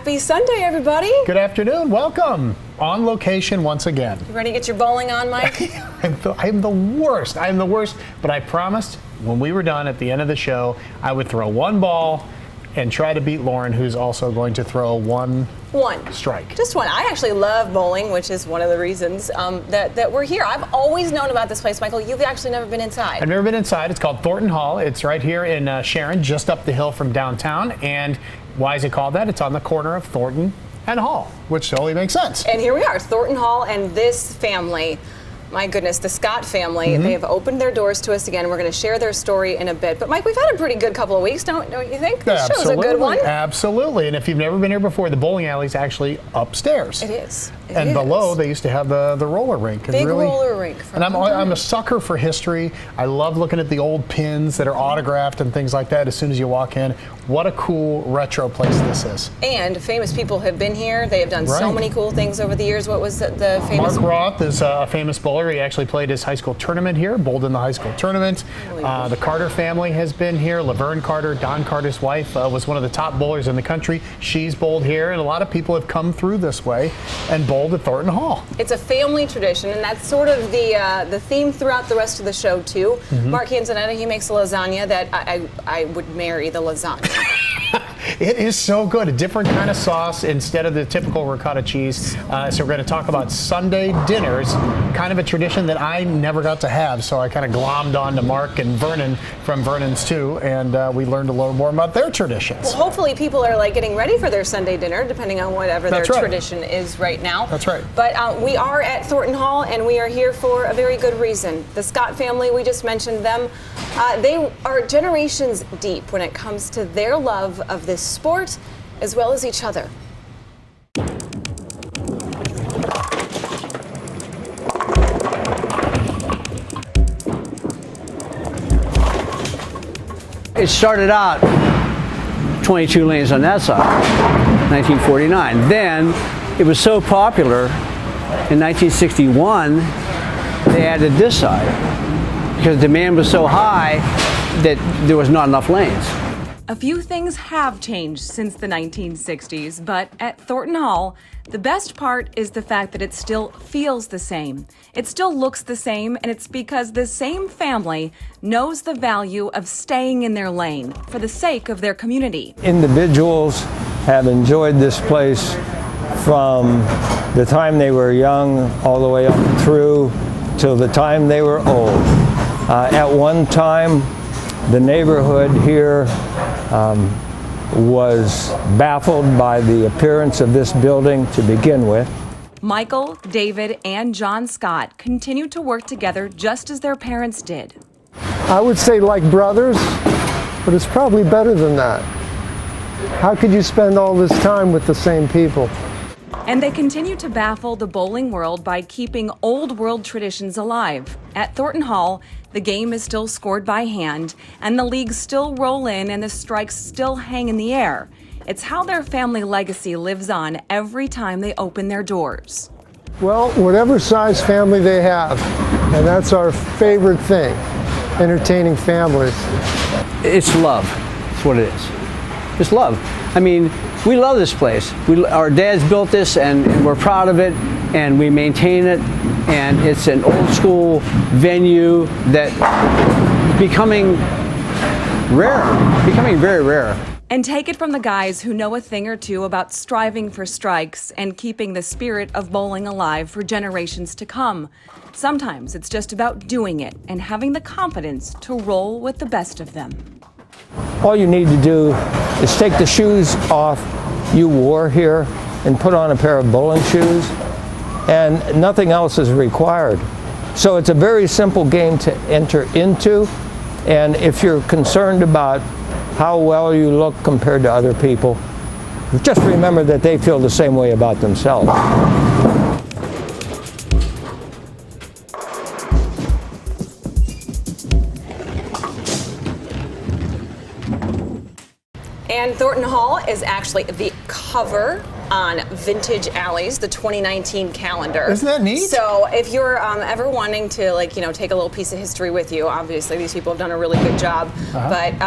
Happy Sunday, everybody. Good afternoon. Welcome. On location once again. You ready to get your bowling on, Mike? I'm the worst. I'm the worst. But I promised when we were done at the end of the show, I would throw one ball and try to beat Lauren, who's also going to throw one strike. Just one. I actually love bowling, which is one of the reasons that we're here. I've always known about this place, Michael. You've actually never been inside. I've never been inside. It's called Thornton Hall. It's right here in Sharon, just up the hill from downtown. And why is it called that? It's on the corner of Thornton and Hall, which totally makes sense. And here we are, Thornton Hall, and this family, my goodness, the Scott family, they have opened their doors to us again. We're going to share their story in a bit. But Mike, we've had a pretty good couple of weeks, don't you think? This show's a good one. Absolutely. And if you've never been here before, the bowling alley's actually upstairs. It is. And below, they used to have the roller rink. Big roller rink. And I'm a sucker for history. I love looking at the old pins that are autographed and things like that as soon as you walk in. What a cool retro place this is. And famous people have been here. They have done so many cool things over the years. What was the famous? Mark Roth is a famous bowler. He actually played his high school tournament here, bowled in the high school tournament. The Carter family has been here. Laverne Carter, Don Carter's wife, was one of the top bowlers in the country. She's bowled here, and a lot of people have come through this way and bowled at Thornton Hall. It's a family tradition, and that's sort of the theme throughout the rest of the show, too. Mark Canzonetta, he makes a lasagna that I would marry the lasagna. It is so good. A different kind of sauce instead of the typical ricotta cheese. So we're going to talk about Sunday dinners, kind of a tradition that I never got to have. So I kind of glommed on to Mark and Vernon from Vernon's too, and we learned a little more about their traditions. Well, hopefully people are getting ready for their Sunday dinner, depending on whatever their tradition is right now. That's right. But we are at Thornton Hall, and we are here for a very good reason. The Scott family, we just mentioned them. They are generations deep when it comes to their love of this sport as well as each other. It started out 22 lanes on that side, 1949. Then it was so popular in 1961 they added this side because demand was so high that there was not enough lanes. A few things have changed since the 1960s, but at Thornton Hall, the best part is the fact that it still feels the same. It still looks the same, and it's because the same family knows the value of staying in their lane for the sake of their community. Individuals have enjoyed this place from the time they were young all the way up through till the time they were old. At one time, the neighborhood here was baffled by the appearance of this building to begin with. Michael, David, and John Scott continue to work together just as their parents did. I would say like brothers, but it's probably better than that. How could you spend all this time with the same people? And they continue to baffle the bowling world by keeping old world traditions alive. At Thornton Hall, the game is still scored by hand, and the leagues still roll in and the strikes still hang in the air. It's how their family legacy lives on every time they open their doors. Well, whatever size family they have, and that's our favorite thing, entertaining families. It's love. That's what it is. It's love. I mean, we love this place. Our dads built this, and we're proud of it, and we maintain it. And it's an old school venue that is becoming rare, becoming very rare. And take it from the guys who know a thing or two about striving for strikes and keeping the spirit of bowling alive for generations to come. Sometimes it's just about doing it and having the confidence to roll with the best of them. All you need to do is take the shoes off you wore here and put on a pair of bowling shoes, and nothing else is required. So it's a very simple game to enter into, and if you're concerned about how well you look compared to other people, just remember that they feel the same way about themselves. And Thornton Hall is actually the cover on Vintage Alleys, the 2019 calendar. Isn't that neat? So if you're ever wanting to, like, take a little piece of history with you, obviously these people have done a really good job. But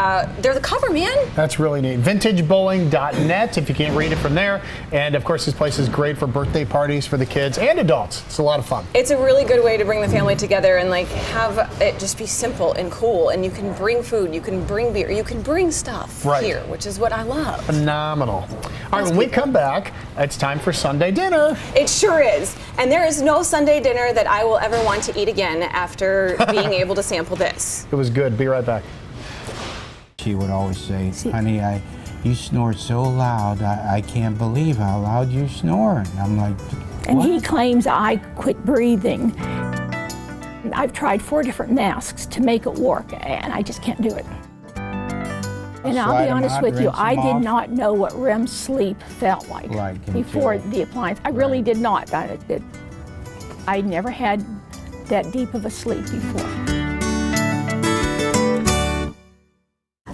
they're the cover, man. That's really neat. VintageBowling.net if you can't read it from there. And of course, this place is great for birthday parties for the kids and adults. It's a lot of fun. It's a really good way to bring the family together and have it just be simple and cool. And you can bring food, you can bring beer, you can bring stuff here, which is what I love. Phenomenal. All right, when we come back, it's time for Sunday dinner. It sure is. And there is no Sunday dinner that I will ever want to eat again after being able to sample this. It was good. Be right back. She would always say, honey, you snore so loud, I can't believe how loud you snore. And I'm like, what? And he claims I quit breathing. I've tried 4 different masks to make it work, and I just can't do it. And I'll be honest with you, I did not know what REM sleep felt like before the appliance. I really did not. I never had that deep of a sleep before.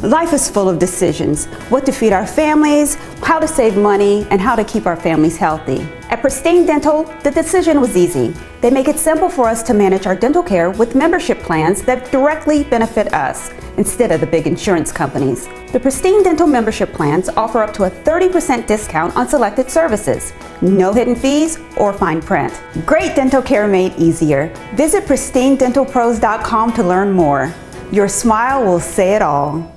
Life is full of decisions. What to feed our families, how to save money, and how to keep our families healthy. At Pristine Dental, the decision was easy. They make it simple for us to manage our dental care with membership plans that directly benefit us, instead of the big insurance companies. The Pristine Dental membership plans offer up to a 30% discount on selected services. No hidden fees or fine print. Great dental care made easier. Visit pristinedentalpros.com to learn more. Your smile will say it all.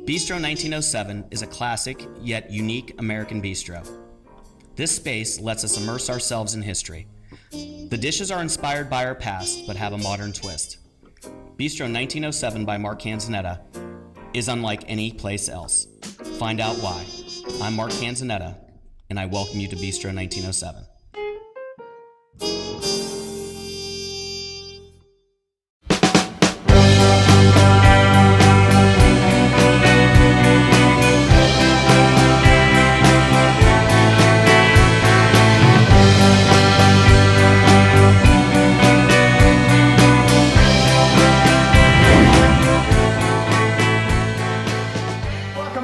Bistro 1907 is a classic yet unique American bistro. This space lets us immerse ourselves in history. The dishes are inspired by our past but have a modern twist. Bistro 1907 by Mark Canzonetta is unlike any place else. Find out why. I'm Mark Canzonetta, and I welcome you to Bistro 1907.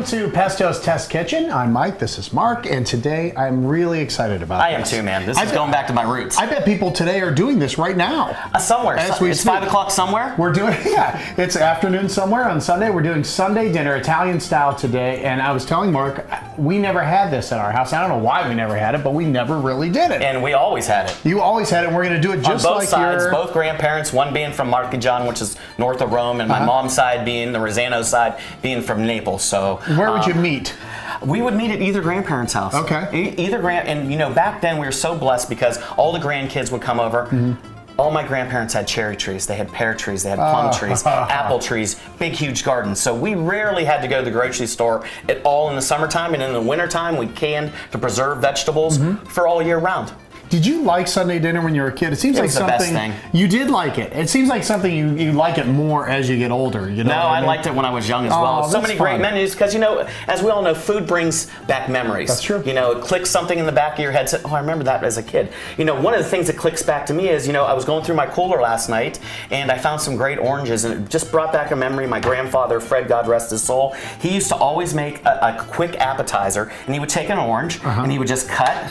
To Pesto's Test Kitchen. I'm Mike, this is Mark, and today I'm really excited about I am too, man. This is going back to my roots. I bet people today are doing this right now. Somewhere. It's 5 o'clock somewhere? We're doing, it's afternoon somewhere on Sunday. We're doing Sunday dinner, Italian style today, and I was telling Mark, we never had this at our house. I don't know why we never had it, but we never really did it. And we always had it. You always had it, and we're going to do it just on both like sides, both grandparents, one being from Marchigiano, which is north of Rome, and my mom's side being, the Rosano side, being from Naples. So where would you meet? We would meet at either grandparents' house. Okay. And back then we were so blessed because all the grandkids would come over. Mm-hmm. All my grandparents had cherry trees, they had pear trees, they had plum trees, apple trees, big huge gardens. So we rarely had to go to the grocery store at all in the summertime, and in the wintertime we canned to preserve vegetables for all year round. Did you like Sunday dinner when you were a kid? It seems like something. The best thing. You did like it. It seems like something you like it more as you get older. You know. No, I liked it when I was young as well. So many great menus because as we all know, food brings back memories. That's true. It clicks something in the back of your head. Oh, I remember that as a kid. One of the things that clicks back to me is I was going through my cooler last night and I found some great oranges and it just brought back a memory. My grandfather, Fred, God rest his soul, he used to always make a quick appetizer, and he would take an orange and he would just cut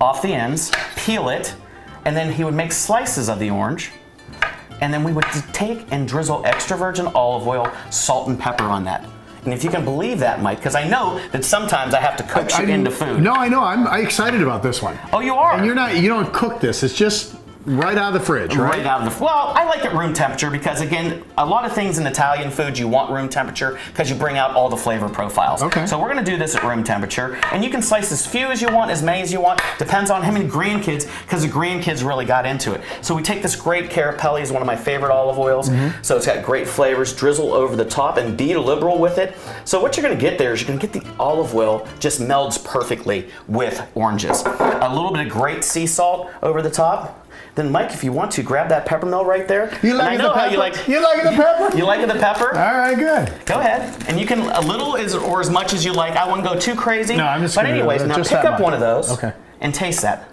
off the ends, peel it, and then he would make slices of the orange, and then we would take and drizzle extra virgin olive oil, salt, and pepper on that. And if you can believe that, Mike, because I know that sometimes I have to cook shit into food. No, I know. I'm excited about this one. Oh, you are? And you don't cook this. It's just right out of the fridge, right? Right out of the well, I like it room temperature because, again, a lot of things in Italian food you want room temperature because you bring out all the flavor profiles. Okay. So we're going to do this at room temperature, and you can slice as few as you want, as many as you want. Depends on how many grandkids, because the grandkids really got into it. So we take this great Carapelli, is one of my favorite olive oils. So it's got great flavors, drizzle over the top, and be liberal with it. So what you're going to get there is you're going to get the olive oil just melds perfectly with oranges. A little bit of great sea salt over the top. Then, Mike, if you want to, grab that peppermill right there. You like the pepper? You like the pepper? You like the pepper? All right, good. Go ahead. And you can, a little or as much as you like. I wouldn't go too crazy. No, I'm just But anyways, now pick up one of those and taste that.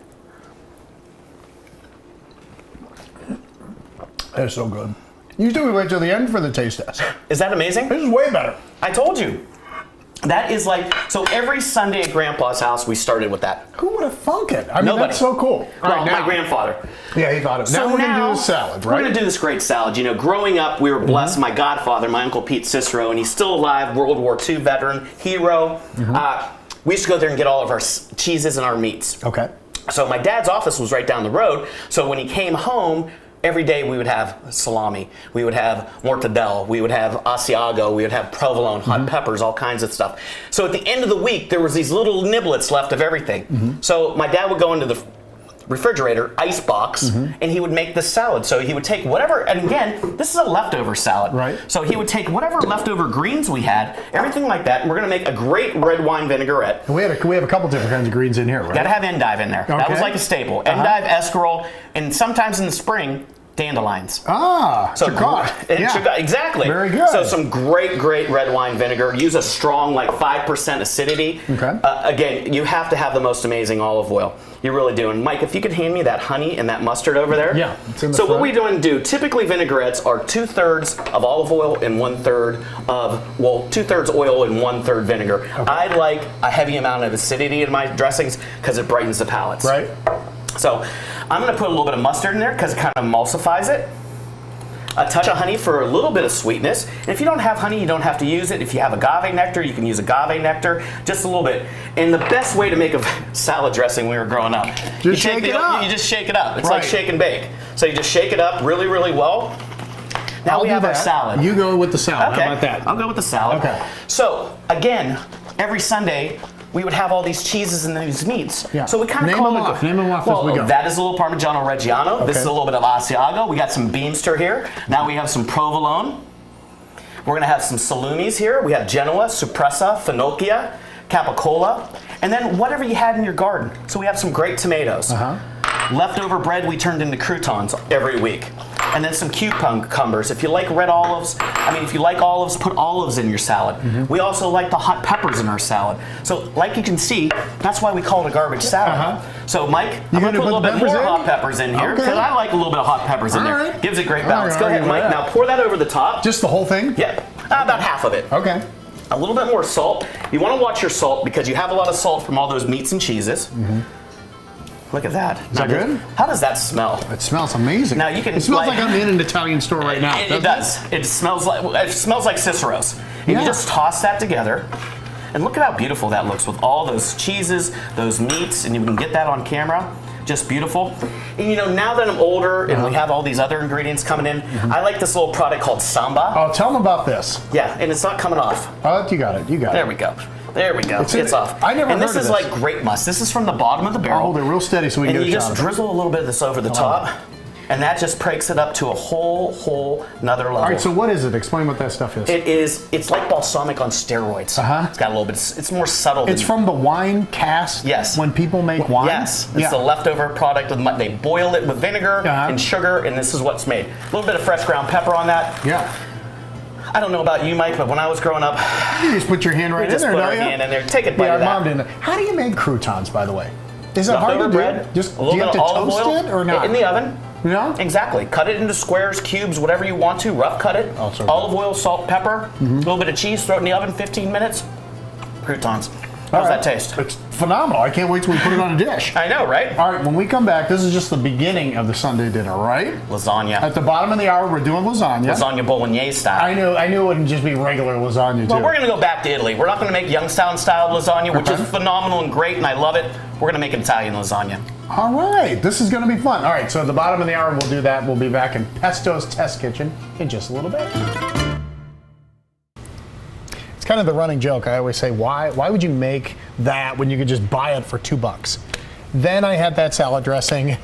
They're so good. Usually we wait till the end for the taste test. Is that amazing? This is way better. I told you. That is like, so every Sunday at Grandpa's house, we started with that. Who would have thunk it? I mean, Nobody. that's so cool. All Well, right, now- my grandfather. Yeah, he thought it. So now we're going to do a salad, right? We're going to do this great salad. You know, growing up, we were blessed. My godfather, my Uncle Pete Cicero, and he's still alive, World War II veteran, hero. We used to go there and get all of our cheeses and our meats. Okay. So my dad's office was right down the road. So when he came home, every day we would have salami, we would have mortadella, we would have Asiago, we would have provolone, hot peppers, all kinds of stuff. So at the end of the week, there was these little niblets left of everything. So my dad would go into the refrigerator, ice box, and he would make this salad. So he would take whatever, and again, this is a leftover salad. Right. So he would take whatever leftover greens we had, everything like that, and we're gonna make a great red wine vinaigrette. And we have a couple different kinds of greens in here, right? Gotta have endive in there. That was Okay. like a staple. Endive, escarole, and sometimes in the spring, dandelions. Ah, So Chicot. Yeah. exactly. Very good. So some great red wine vinegar. Use a strong, like 5% acidity. Okay. Again, you have to have the most amazing olive oil. You really do. And Mike, if you could hand me that honey and that mustard over there. Yeah, it's in the So what front. we do and do, typically vinaigrettes are 2/3 of olive oil and 1/3 of, well, 2/3 oil and 1/3 vinegar. I like a heavy amount of acidity in my dressings because it brightens the palates. Right. So I'm going to put a little bit of mustard in there because it kind of emulsifies it. A touch of honey for a little bit of sweetness. And if you don't have honey, you don't have to use it. If you have agave nectar, you can use agave nectar, just a little bit. And the best way to make a salad dressing when we were growing up, you shake it up. You just shake it up. It's Right. like shake and bake. So you just shake it up really, really well. Now we have our salad. You go with the salad. Okay. How about that? I'll go with the salad. Okay. So again, every Sunday, we would have all these cheeses and these meats. Yeah. So we kind of Name call them it. off. Name them off well, as we go. that is a little Parmigiano Reggiano. This Okay. is a little bit of Asiago. We got some Beamster here. Now we have some provolone. We're gonna have some salumis here. We have Genoa, Suppressa, Finocchia, Capicola, and then whatever you had in your garden. So we have some great tomatoes. Leftover bread we turned into croutons every week. And then some cucumbers. If you like red olives, if you like olives, put olives in your salad. We also like the hot peppers in our salad. So like you can see, that's why we call it a garbage salad. So Mike, I'm gonna put a little bit more hot peppers in here because I like a little bit of hot peppers in there. Right. Gives it great balance. All Go right, ahead, Mike. yeah. Now pour that over the top. Just the whole thing? Yeah, about half of it. Okay. A little bit more salt. You want to watch your salt because you have a lot of salt from all those meats and cheeses. Look at that. Is that good? How does that smell? It smells amazing. Now you can. It smells like I'm in an Italian store right now. It does. It smells like Cicero's. And Yeah. you just toss that together, and look at how beautiful that looks with all those cheeses, those meats, and you can get that on camera. Just beautiful. And you know, now that I'm older and we have all these other ingredients coming in, I like this little product called Samba. Oh, tell them about this. Yeah, and it's not coming off. Oh, you got it. You got it. There we go. There we go. It's off. I never And heard this of is this. like grape must. This is from the bottom of the barrel. Hold it real steady so we can And get you a shot just of it. drizzle a little bit of this over the top, and that just breaks it up to a whole nother level. All right, so what is it? Explain what that stuff is. It's like balsamic on steroids. It's got a little bit, it's more subtle. It's from the wine cask? Yes. When people make wine? Yes. It's the leftover product of they boil it with vinegar and sugar, and this is what's made. A little bit of fresh ground pepper on that. Yeah. I don't know about you, Mike, but when I was growing up, you just put your hand right in there, just put our don't you? hand in there. Take it by our that. mom didn't. How do you make croutons, by the way? Is it hard to Leftover do? bread, Just a little do you have bit to of olive toast oil it or not? in the oven. No? Exactly. Cut it into squares, cubes, whatever you want to. Rough cut it. Oh, so olive oil, salt, pepper, a little bit of cheese. Throw it in the oven. 15 minutes. Croutons. How's that taste? It's phenomenal. I can't wait till we put it on a dish. I know, right? All right, when we come back, this is just the beginning of the Sunday dinner, right? Lasagna. At the bottom of the hour, we're doing lasagna. Lasagna Bolognese style. I knew it wouldn't just be regular lasagna, too. Well, we're going to go back to Italy. We're not going to make Youngstown style lasagna, which is phenomenal and great, and I love it. We're going to make Italian lasagna. All right, this is going to be fun. All right, so at the bottom of the hour, we'll do that. We'll be back in Pesto's Test Kitchen in just a little bit. It's kind of the running joke. I always say, why would you make that when you could just buy it for $2? Then I had that salad dressing.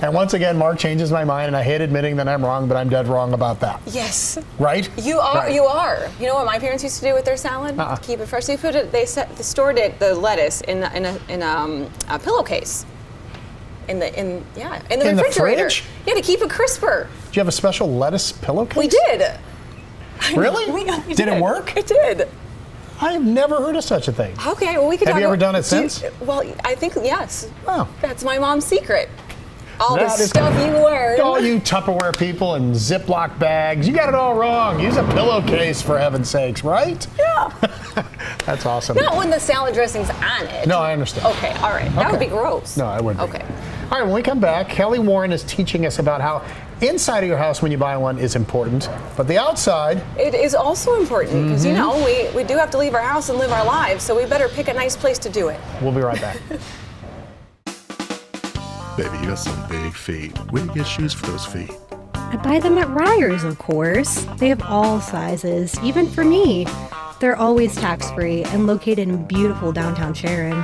And once again, Mark changes my mind, and I hate admitting that I'm wrong, but I'm dead wrong about that. Yes. Right? You are. Right. You are. You know what my parents used to do with their salad? Keep it fresh. They put it. They stored it, the lettuce, in a pillowcase. In the refrigerator. Fridge? Yeah, to keep it crisper. Do you have a special lettuce pillowcase? We did. Really? We did it work? It did. I have never heard of such a thing. Okay, well we could. Have you ever done it since? Well, I think yes. Oh. That's my mom's secret. All the stuff you learn. All you Tupperware people and Ziploc bags, you got it all wrong. Use a pillowcase, for heaven's sakes, right? Yeah. That's awesome. Not when the salad dressing's on it. No, I understand. Okay, all right. That would be gross. No, it wouldn't. Okay. All right, when we come back, Kelly Warren is teaching us about how inside of your house when you buy one is important, but the outside... It is also important because, you know, we do have to leave our house and live our lives, so we better pick a nice place to do it. We'll be right back. Baby, you got some big feet. Where do you get shoes for those feet? I buy them at Ryer's, of course. They have all sizes, even for me. They're always tax-free and located in beautiful downtown Sharon.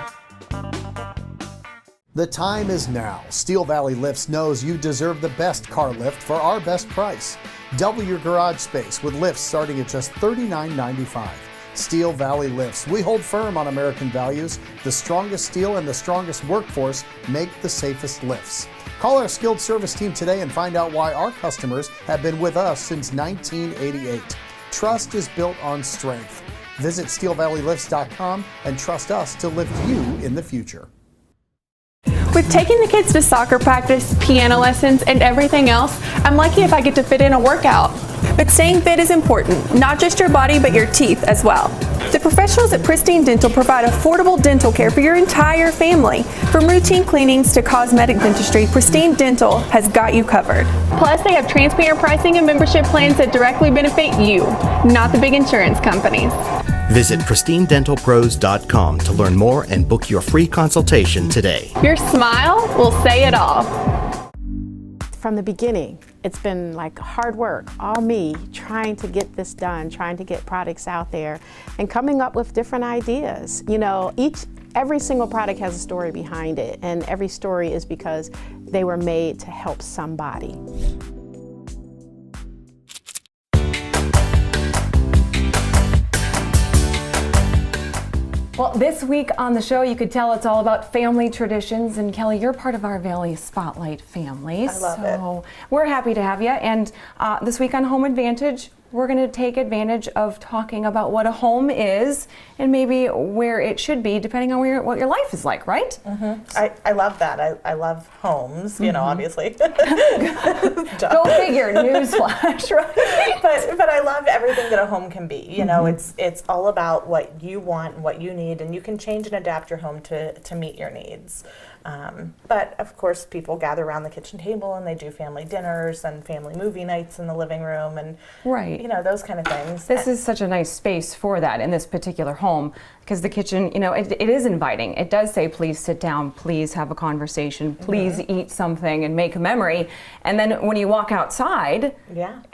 The time is now. Steel Valley Lifts knows you deserve the best car lift for our best price. Double your garage space with lifts starting at just $39.95. Steel Valley Lifts. We hold firm on American values. The strongest steel and the strongest workforce make the safest lifts. Call our skilled service team today and find out why our customers have been with us since 1988. Trust is built on strength. Visit steelvalleylifts.com and trust us to lift you in the future. With taking the kids to soccer practice, piano lessons, and everything else, I'm lucky if I get to fit in a workout. But staying fit is important, not just your body, but your teeth as well. The professionals at Pristine Dental provide affordable dental care for your entire family. From routine cleanings to cosmetic dentistry, Pristine Dental has got you covered. Plus, they have transparent pricing and membership plans that directly benefit you, not the big insurance companies. Visit pristinedentalpros.com to learn more and book your free consultation today. Your smile will say it all. From the beginning, it's been like hard work, all me, trying to get this done, trying to get products out there, and coming up with different ideas. You know, every single product has a story behind it, and every story is because they were made to help somebody. Well, this week on the show, you could tell it's all about family traditions. And Kelly, you're part of our Valley Spotlight family. I love so we're happy to have you. And this week on Home Advantage, we're going to take advantage of talking about what a home is and maybe where it should be, depending on what your life is like, right? I love that. I love homes, you know, obviously. Go figure, newsflash, right? But I love everything that a home can be. You know, it's all about what you want and what you need, and you can change and adapt your home to meet your needs. But of course, people gather around the kitchen table and they do family dinners and family movie nights in the living room and you know, those kind of things. This is such a nice space for that in this particular home, because the kitchen, you know, it is inviting. It does say, please sit down, please have a conversation, please eat something and make a memory. And then when you walk outside,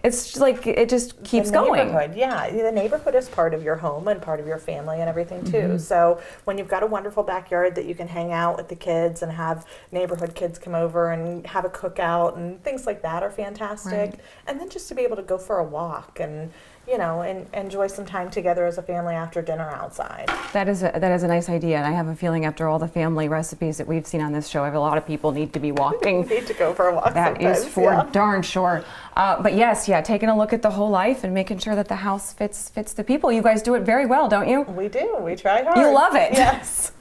it's just like, it just keeps going. The neighborhood is part of your home and part of your family and everything too. So when you've got a wonderful backyard that you can hang out with the kids and have neighborhood kids come over and have a cookout and things like that are fantastic. And then just to be able to go for a walk and, you know, and enjoy some time together as a family after dinner outside. That is a nice idea, and I have a feeling after all the family recipes that we've seen on this show, a lot of people need to be walking. Need to go for a walk. That is for darn sure. But yes, taking a look at the whole life and making sure that the house fits the people. You guys do it very well, don't you? We do. We try hard. You love it. Yes.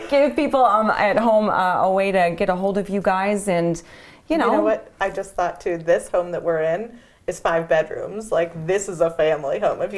Give people at home a way to get a hold of you guys, and you know what? I just thought too. This home that we're in is 5 bedrooms. Like, this is a family home. If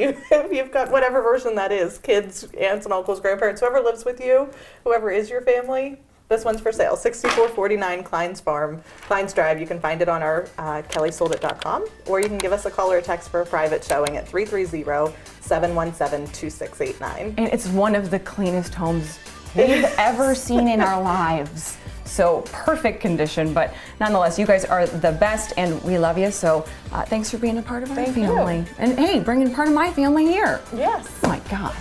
you've got whatever version that is, kids, aunts and uncles, grandparents, whoever lives with you, whoever is your family, this one's for sale. 6449 Kleins Drive. You can find it on our kellysoldit.com, or you can give us a call or a text for a private showing at 330-717-2689. And it's one of the cleanest homes we've ever seen in our lives. So perfect condition, but nonetheless, you guys are the best and we love you. So thanks for being a part of our family. And hey, bringing part of my family here. Yes. Oh my gosh.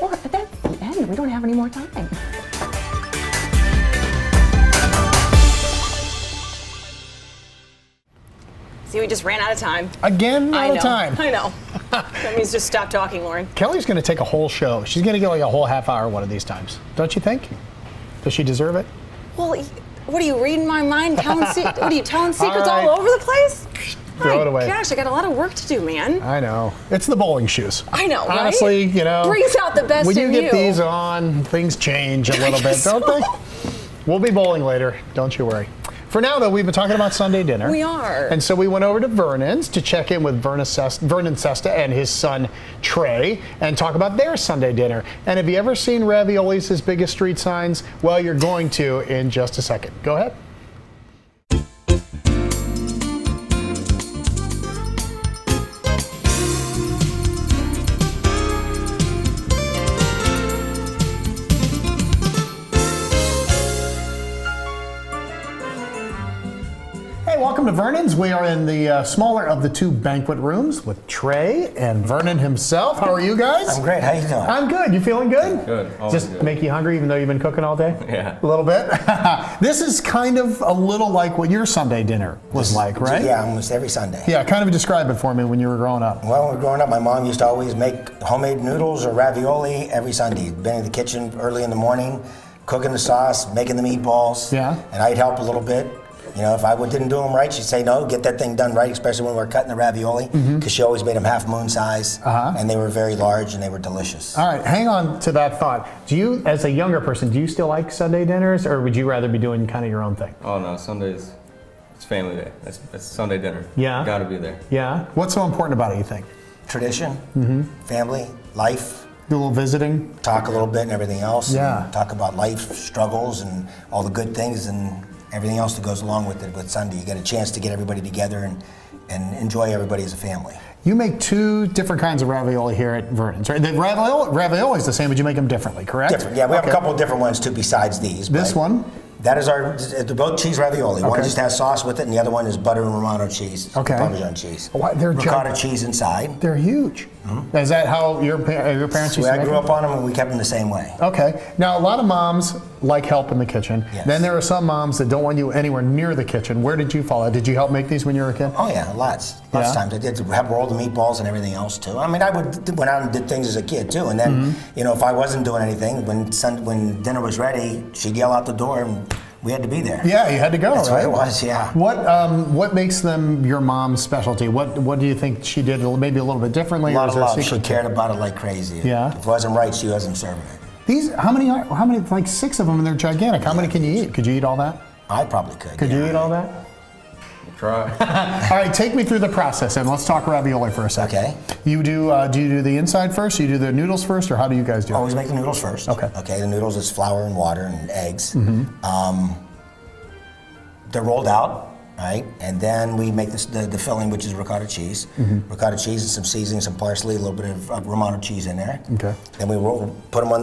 Well, that's the end. We don't have any more time. See, we just ran out of time. Again, out of time. I know. That means just stop talking, Lauren. Kelly's going to take a whole show. She's going to get like a whole half hour one of these times. Don't you think? Does she deserve it? Well, what are you reading my mind? What are you telling secrets all over the place? Throw it away. Gosh, I got a lot of work to do, man. I know. It's the bowling shoes. I know, right? Honestly, you know. Brings out the best in you. When you get these on, things change a little bit, don't they? We'll be bowling later. Don't you worry. For now, though, we've been talking about Sunday dinner. We are. And so we went over to Vernon's to check in with Vernon Sesta and his son Trey and talk about their Sunday dinner. And have you ever seen raviolis as big as street signs? Well, you're going to in just a second. Go ahead. Welcome to Vernon's. We are in the smaller of the two banquet rooms with Trey and Vernon himself. How are you guys? I'm great. How you doing? I'm good. You feeling good? Good. Just good. Make you hungry even though you've been cooking all day? Yeah. A little bit? This is kind of a little like what your Sunday dinner was like, right? Yeah, almost every Sunday. Yeah, kind of describe it for me when you were growing up. Well, when we were growing up, my mom used to always make homemade noodles or ravioli every Sunday. Been in the kitchen early in the morning, cooking the sauce, making the meatballs. Yeah. And I'd help a little bit. You know, if I didn't do them right, she'd say, no, get that thing done right, especially when we were cutting the ravioli, because she always made them half moon size, and they were very large and they were delicious. All right, hang on to that thought. Do you, as a younger person, do you still like Sunday dinners, or would you rather be doing kind of your own thing? Oh, no, Sundays, it's family day. That's Sunday dinner. Yeah? You gotta be there. Yeah? What's so important about it, you think? Tradition, family, life. Do a little visiting. Talk a little bit and everything else. Yeah. And talk about life struggles and all the good things and everything else that goes along with it with Sunday. You get a chance to get everybody together and enjoy everybody as a family. You make two different kinds of ravioli here at Vernon's, right? The ravioli is the same, but you make them differently, correct? Different, yeah. We have a couple of different ones too besides these. This one? That is they're both cheese ravioli. One Okay. just has sauce with it, and the other one is butter and Romano cheese, Parmesan cheese. They're ricotta cheese inside. They're huge. Is that how your parents used to make I grew them? up on them, and we kept them the same way. Okay. Now, a lot of moms like help in the kitchen. Yes. Then there are some moms that don't want you anywhere near the kitchen. Where did you fall? Did you help make these when you were a kid? Oh yeah, lots of times. I did have rolled the meatballs and everything else too. I mean, I went out and did things as a kid too. And then, you know, if I wasn't doing anything, when dinner was ready, she'd yell out the door, and we had to be there. Yeah, you had to go. That's right? what it was. Yeah. What makes them your mom's specialty? What do you think she did maybe a little bit differently? A lot of love. She secret cared about it like crazy. Yeah. If it wasn't right, she wasn't serving it. These how many? Like 6 of them, and they're gigantic. How many can you eat? Could you eat all that? I probably could. Could you eat all that? Try. All right, take me through the process, and let's talk ravioli for a second. Okay. Do you do the inside first? Do you do the noodles first, or how do you guys do it? Always make the noodles first. Okay. Okay. The noodles is flour and water and eggs. They're rolled out, right? And then we make the filling, which is ricotta cheese. Ricotta cheese and some seasoning, some parsley, a little bit of Romano cheese in there. Okay. Then we put them on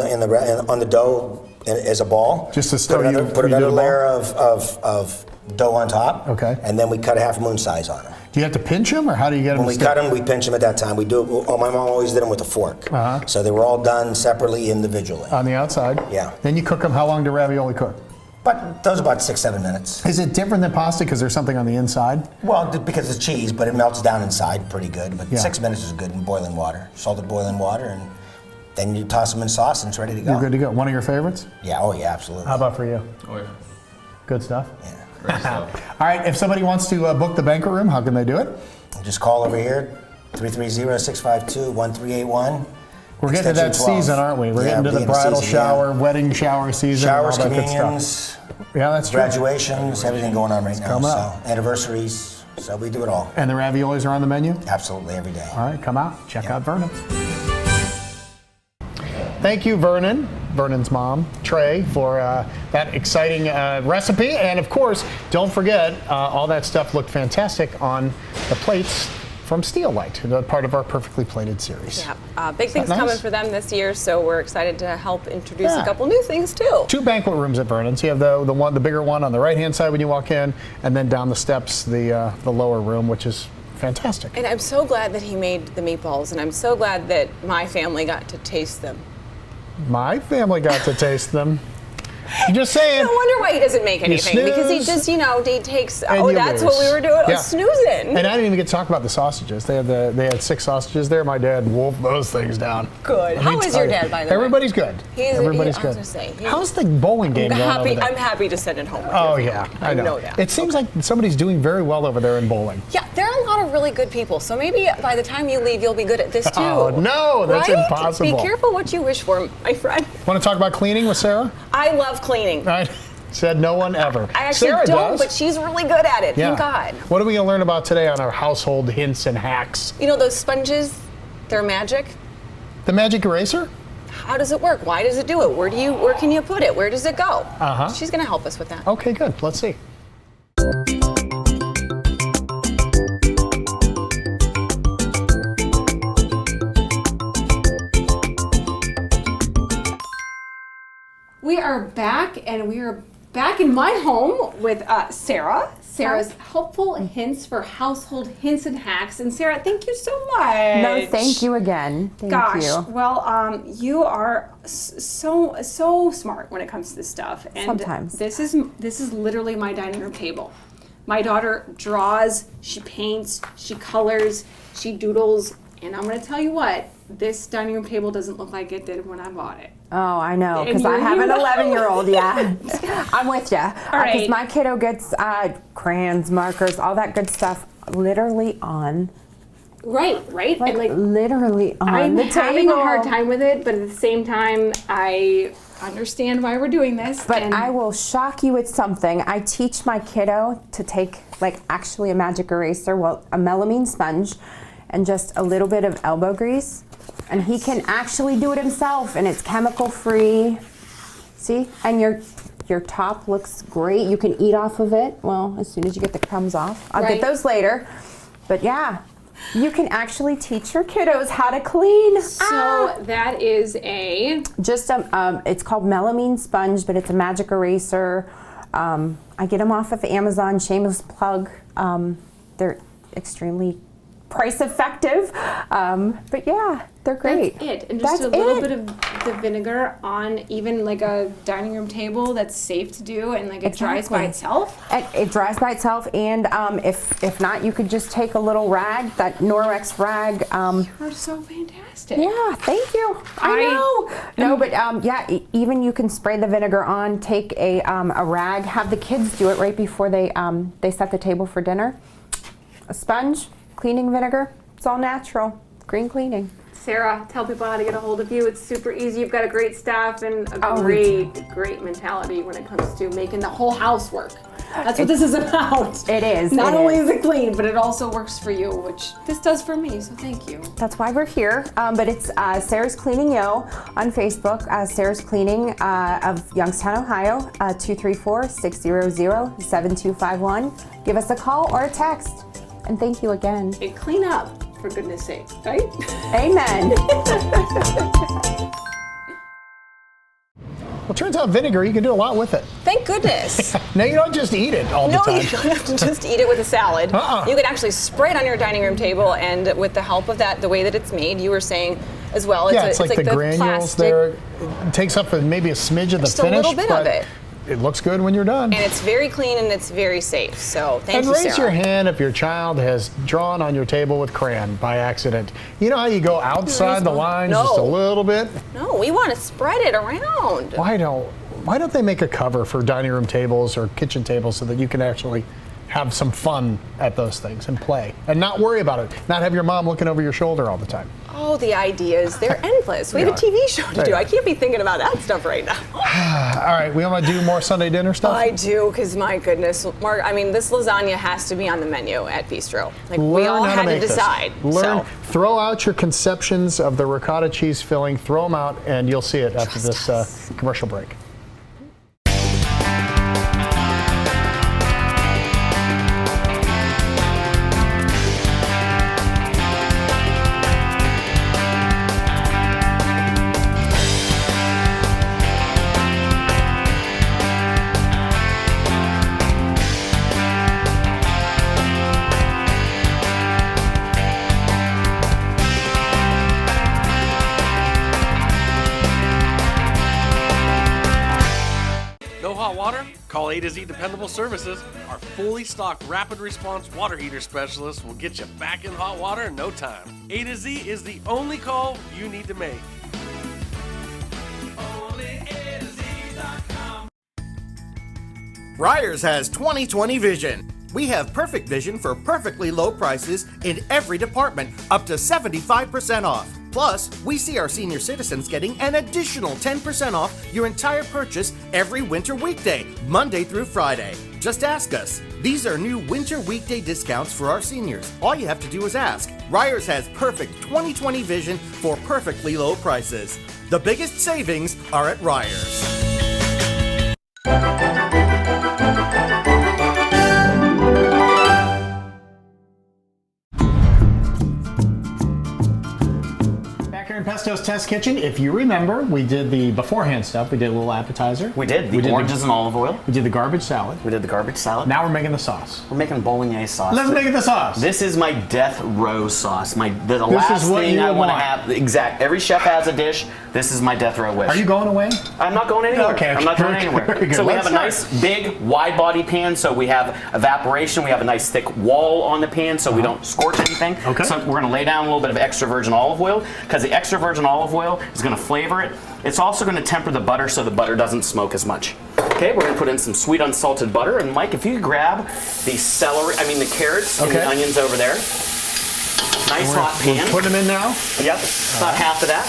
the dough as a ball. Just to put another layer of dough on top. Okay. And then we cut a half moon size on them. Do you have to pinch them, or how do you get them? When we cut them, we pinch them at that time. We do. My mom always did them with a fork. So they were all done separately, individually. On the outside. Yeah. Then you cook them. How long do ravioli cook? But those about 6-7 minutes. Is it different than pasta because there's something on the inside? Well, because it's cheese, but it melts down inside pretty good. But Yeah. 6 minutes is good in boiling water, salted boiling water, and then you toss them in sauce and it's ready to go. You're good to go. One of your favorites? Yeah, oh yeah, absolutely. How about for you? Oh, yeah. Good stuff? Yeah. Great stuff. All right, if somebody wants to book the banquet room, how can they do it? Just call over here, 330-652-1381. We're getting to that season, aren't we? We're getting to the bridal shower, wedding shower season. Showers, all that good communions, stuff. Yeah, that's true. graduations, everything going on right now. coming So up. anniversaries, so we do it all. And the raviolis are on the menu? Absolutely, every day. All right, come out. Check out Vernon. Thank you, Vernon, Vernon's mom, Trey, for that exciting recipe. And of course, don't forget, all that stuff looked fantastic on the plates from Steel Light, part of our Perfectly Plated series. Yeah, big things nice? coming for them this year, so we're excited to help introduce Yeah. a couple new things too. 2 banquet rooms at Vernon's. You have the bigger one on the right-hand side when you walk in, and then down the steps, the lower room, which is fantastic. And I'm so glad that he made the meatballs, and I'm so glad that my family got to taste them. My family got to taste them. I'm just saying. No wonder why he doesn't make anything, because he just, he takes. And Oh, you that's lose. what we were doing. Yeah. Oh, snoozing. And I didn't even get to talk about the sausages. They had 6 sausages there. My dad wolfed those things down. Good. Let How me is tell your you. dad, by the way? Everybody's good. Everybody's I was good. gonna say, How's the bowling game going over there? I'm happy to send it home. With Oh you. yeah, I know. that. It seems like somebody's doing very well over there in bowling. Yeah, there are a lot of really good people. So maybe by the time you leave, you'll be good at this too. Oh no, that's right? impossible. Be careful what you wish for, my friend. Want to talk about cleaning with Sarah? I love cleaning. All right. Said no one ever. I actually Sarah don't, does. but she's really good at it. Yeah. Thank God. What are we going to learn about today on our household hints and hacks? You know those sponges? They're magic. The magic eraser? How does it work? Why does it do it? Where can you put it? Where does it go? Uh-huh. She's going to help us with that. Okay, good. Let's see. We are back, and we are back in my home with Sarah. Sarah's helpful hints for household hints and hacks. And Sarah, thank you so much. No, thank you again. Thank you. Well, you are so smart when it comes to this stuff. And Sometimes. This is literally my dining room table. My daughter draws, she paints, she colors, she doodles, and I'm going to tell you what, this dining room table doesn't look like it did when I bought it. Oh, I know, because And I have an you know. 11-year-old, yeah. I'm with you. All right. Because my kiddo gets crayons, markers, all that good stuff literally on. Right. Like, and like literally on I'm the having table. a hard time with it, but at the same time, I understand why we're doing this. But and I will shock you with something. I teach my kiddo to take, like, actually a magic eraser, well, a melamine sponge, and just a little bit of elbow grease. And he can actually do it himself, and it's chemical free. See? And your top looks great. You can eat off of it, well, as soon as you get the crumbs off. I'll Right. get those later. But yeah, you can actually teach your kiddos how to clean. So that is just it's called melamine sponge, but it's a magic eraser. I get them off of Amazon, shameless plug. They're extremely price effective, but yeah, they're great. That's it. And just a little bit of the vinegar on even like a dining room table that's safe to do, and like it dries by itself. It dries by itself, and if not, you could just take a little rag, that Norwex rag. You're so fantastic. Yeah, thank you. I know. No, but yeah, even you can spray the vinegar on. Take a rag. Have the kids do it right before they set the table for dinner. A sponge, cleaning vinegar. It's all natural. Green cleaning. Sarah, tell people how to get a hold of you. It's super easy. You've got a great staff and a great mentality when it comes to making the whole house work. That's what this is about. It is. Not only is it clean, but it also works for you, which this does for me, so thank you. That's why we're here. But it's Sarah's Cleaning Yo on Facebook. Sarah's Cleaning of Youngstown, Ohio, 234-600-7251. Give us a call or a text. And thank you again. And clean up, for goodness sake, right? Amen. Well, turns out vinegar, you can do a lot with it. Thank goodness. Now, you don't just eat it all the time. No, you don't have to just eat it with a salad. Uh-uh. You can actually spray it on your dining room table, and with the help of that, the way that it's made, you were saying as well, It's like the granules plastic. there. It takes up maybe a smidge of the Just finish. a little bit of but it. It looks good when you're done. And it's very clean and it's very safe. So thank you, And raise Sarah. your hand if your child has drawn on your table with crayon by accident. You know how you go outside the lines just a little bit? No, we want to spread it around. Why don't they make a cover for dining room tables or kitchen tables so that you can actually have some fun at those things and play and not worry about it, not have your mom looking over your shoulder all the time. Oh, the ideas, they're endless. We have a TV show to do. I can't be thinking about that stuff right now. All right, we want to do more Sunday dinner stuff? I do, because my goodness, Mark, I mean, this lasagna has to be on the menu at Bistro. Like, we all had to decide. Throw out your conceptions of the ricotta cheese filling, throw them out, and you'll see it after this commercial break. Call A to Z Dependable Services. Our fully stocked rapid response water heater specialist will get you back in hot water in no time. A to Z is the only call you need to make. Ryers has 20/20 vision. We have perfect vision for perfectly low prices in every department, up to 75% off. Plus, we see our senior citizens getting an additional 10% off your entire purchase every winter weekday, Monday through Friday. Just ask us. These are new winter weekday discounts for our seniors. All you have to do is ask. Ryers has perfect 20/20 vision for perfectly low prices. The biggest savings are at Ryers. In Pesto's Test Kitchen, if you remember, we did the beforehand stuff. We did a little appetizer. We did the oranges and olive oil. We did the garbage salad. We did the garbage salad. Now we're making the sauce. We're making bolognese sauce. Let's make the sauce. This is my death row sauce. The last thing I want to have. Exact. Every chef has a dish. This is my death row wish. Are you going away? I'm not going anywhere. Okay. I'm not going anywhere. So we have a nice big wide body pan. So we have evaporation. We have a nice thick wall on the pan so we don't scorch anything. Okay. So we're going to lay down a little bit of extra virgin olive oil because the extra virgin olive oil is going to flavor it. It's also going to temper the butter so the butter doesn't smoke as much. Okay, we're going to put in some sweet unsalted butter. And Mike, if you could grab the carrots and the onions over there. Nice hot pan. We're putting them in now? Yep, about half of that.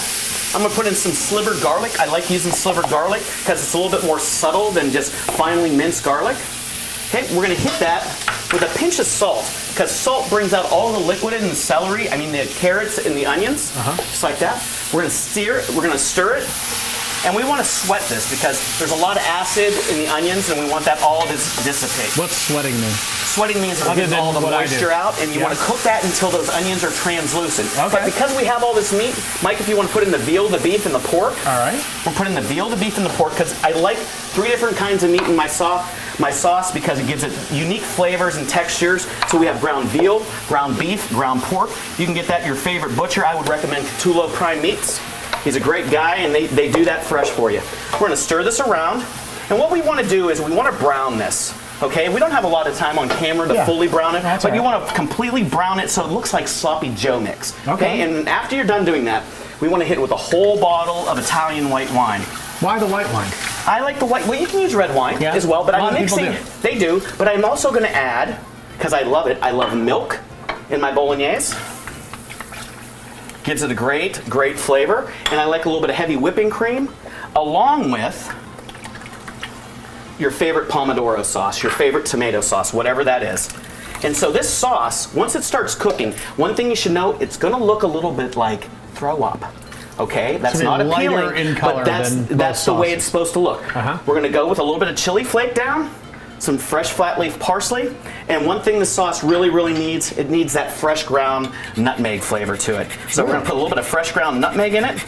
I'm going to put in some slivered garlic. I like using slivered garlic because it's a little bit more subtle than just finely minced garlic. Okay, we're going to hit that with a pinch of salt because salt brings out all the liquid in the celery, the carrots and the onions, just like that. We're going to stir it, and we want to sweat this because there's a lot of acid in the onions and we want that all to dissipate. What's sweating mean? Sweating means it gets all the moisture out, and you want to cook that until those onions are translucent. Okay. But because we have all this meat, Mike, if you want to put in the veal, the beef, and the pork. All right. We're putting the veal, the beef, and the pork because I like 3 different kinds of meat in my sauce because it gives it unique flavors and textures. So we have ground veal, ground beef, ground pork. You can get that at your favorite butcher. I would recommend Cthulhu Prime Meats. He's a great guy, and they do that fresh for you. We're going to stir this around, and what we want to do is we want to brown this. Okay, we don't have a lot of time on camera to fully brown it, but you want to completely brown it so it looks like sloppy Joe mix. Okay, and after you're done doing that, we want to hit it with a whole bottle of Italian white wine. Why the white wine? I like the white. Well, you can use red wine as well, but I'm mixing. They do, but I'm also going to add, because I love it. I love milk in my bolognese. Gives it a great flavor, and I like a little bit of heavy whipping cream, along with your favorite pomodoro sauce, your favorite tomato sauce, whatever that is. And so this sauce, once it starts cooking, one thing you should know, it's going to look a little bit like throw up. Okay, that's not appealing, in color, but that's the way it's supposed to look. We're going to go with a little bit of chili flake down, some fresh flat leaf parsley, and one thing the sauce really needs, it needs that fresh ground nutmeg flavor to it. So we're going to put a little bit of fresh ground nutmeg in it.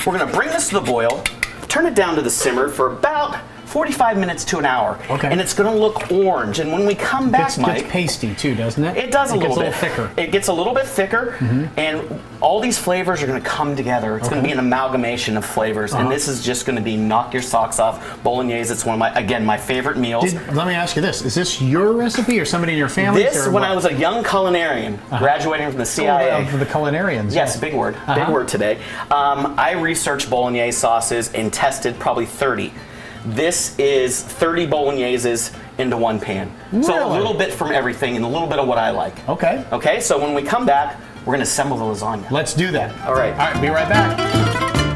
We're going to bring this to the boil, turn it down to the simmer for about 45 minutes to an hour. Okay. And it's going to look orange. And when we come back, Mike... It gets pasty too, doesn't it? It does a little bit. It gets a little thicker. It gets a little bit thicker. And all these flavors are going to come together. It's going to be an amalgamation of flavors. And this is just going to be knock your socks off. Bolognese, it's one of my favorite meals. Let me ask you this. Is this your recipe or somebody in your family? This, when I was a young culinarian, graduating from the CIA. For the culinarians. Yes, big word. Big word today. I researched bolognese sauces and tested probably 30. This is 30 bologneses into one pan. Really? So a little bit from everything and a little bit of what I like. Okay. Okay, so when we come back, we're going to assemble the lasagna. Let's do that. All right. All right, be right back.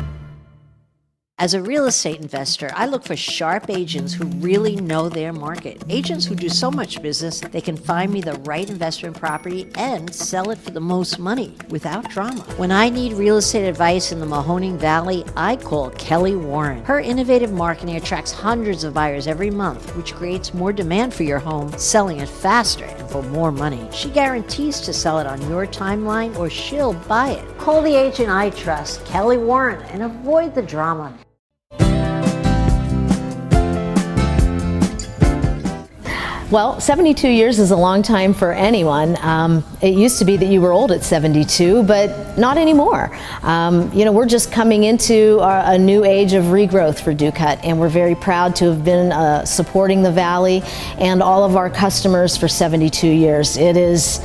As a real estate investor, I look for sharp agents who really know their market. Agents who do so much business, they can find me the right investment property and sell it for the most money without drama. When I need real estate advice in the Mahoning Valley, I call Kelly Warren. Her innovative marketing attracts hundreds of buyers every month, which creates more demand for your home, selling it faster and for more money. She guarantees to sell it on your timeline or she'll buy it. Call the agent I trust, Kelly Warren, and avoid the drama. Well, 72 years is a long time for anyone. It used to be that you were old at 72, but not anymore. We're just coming into a new age of regrowth for Ducat, and we're very proud to have been supporting the Valley and all of our customers for 72 years. It's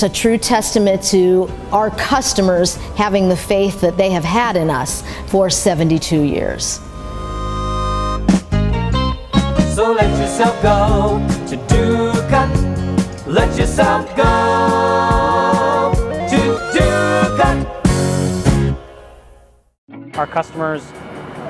a true testament to our customers having the faith that they have had in us for 72 years. So let yourself go to Ducat. Let yourself go to Ducat. Our customers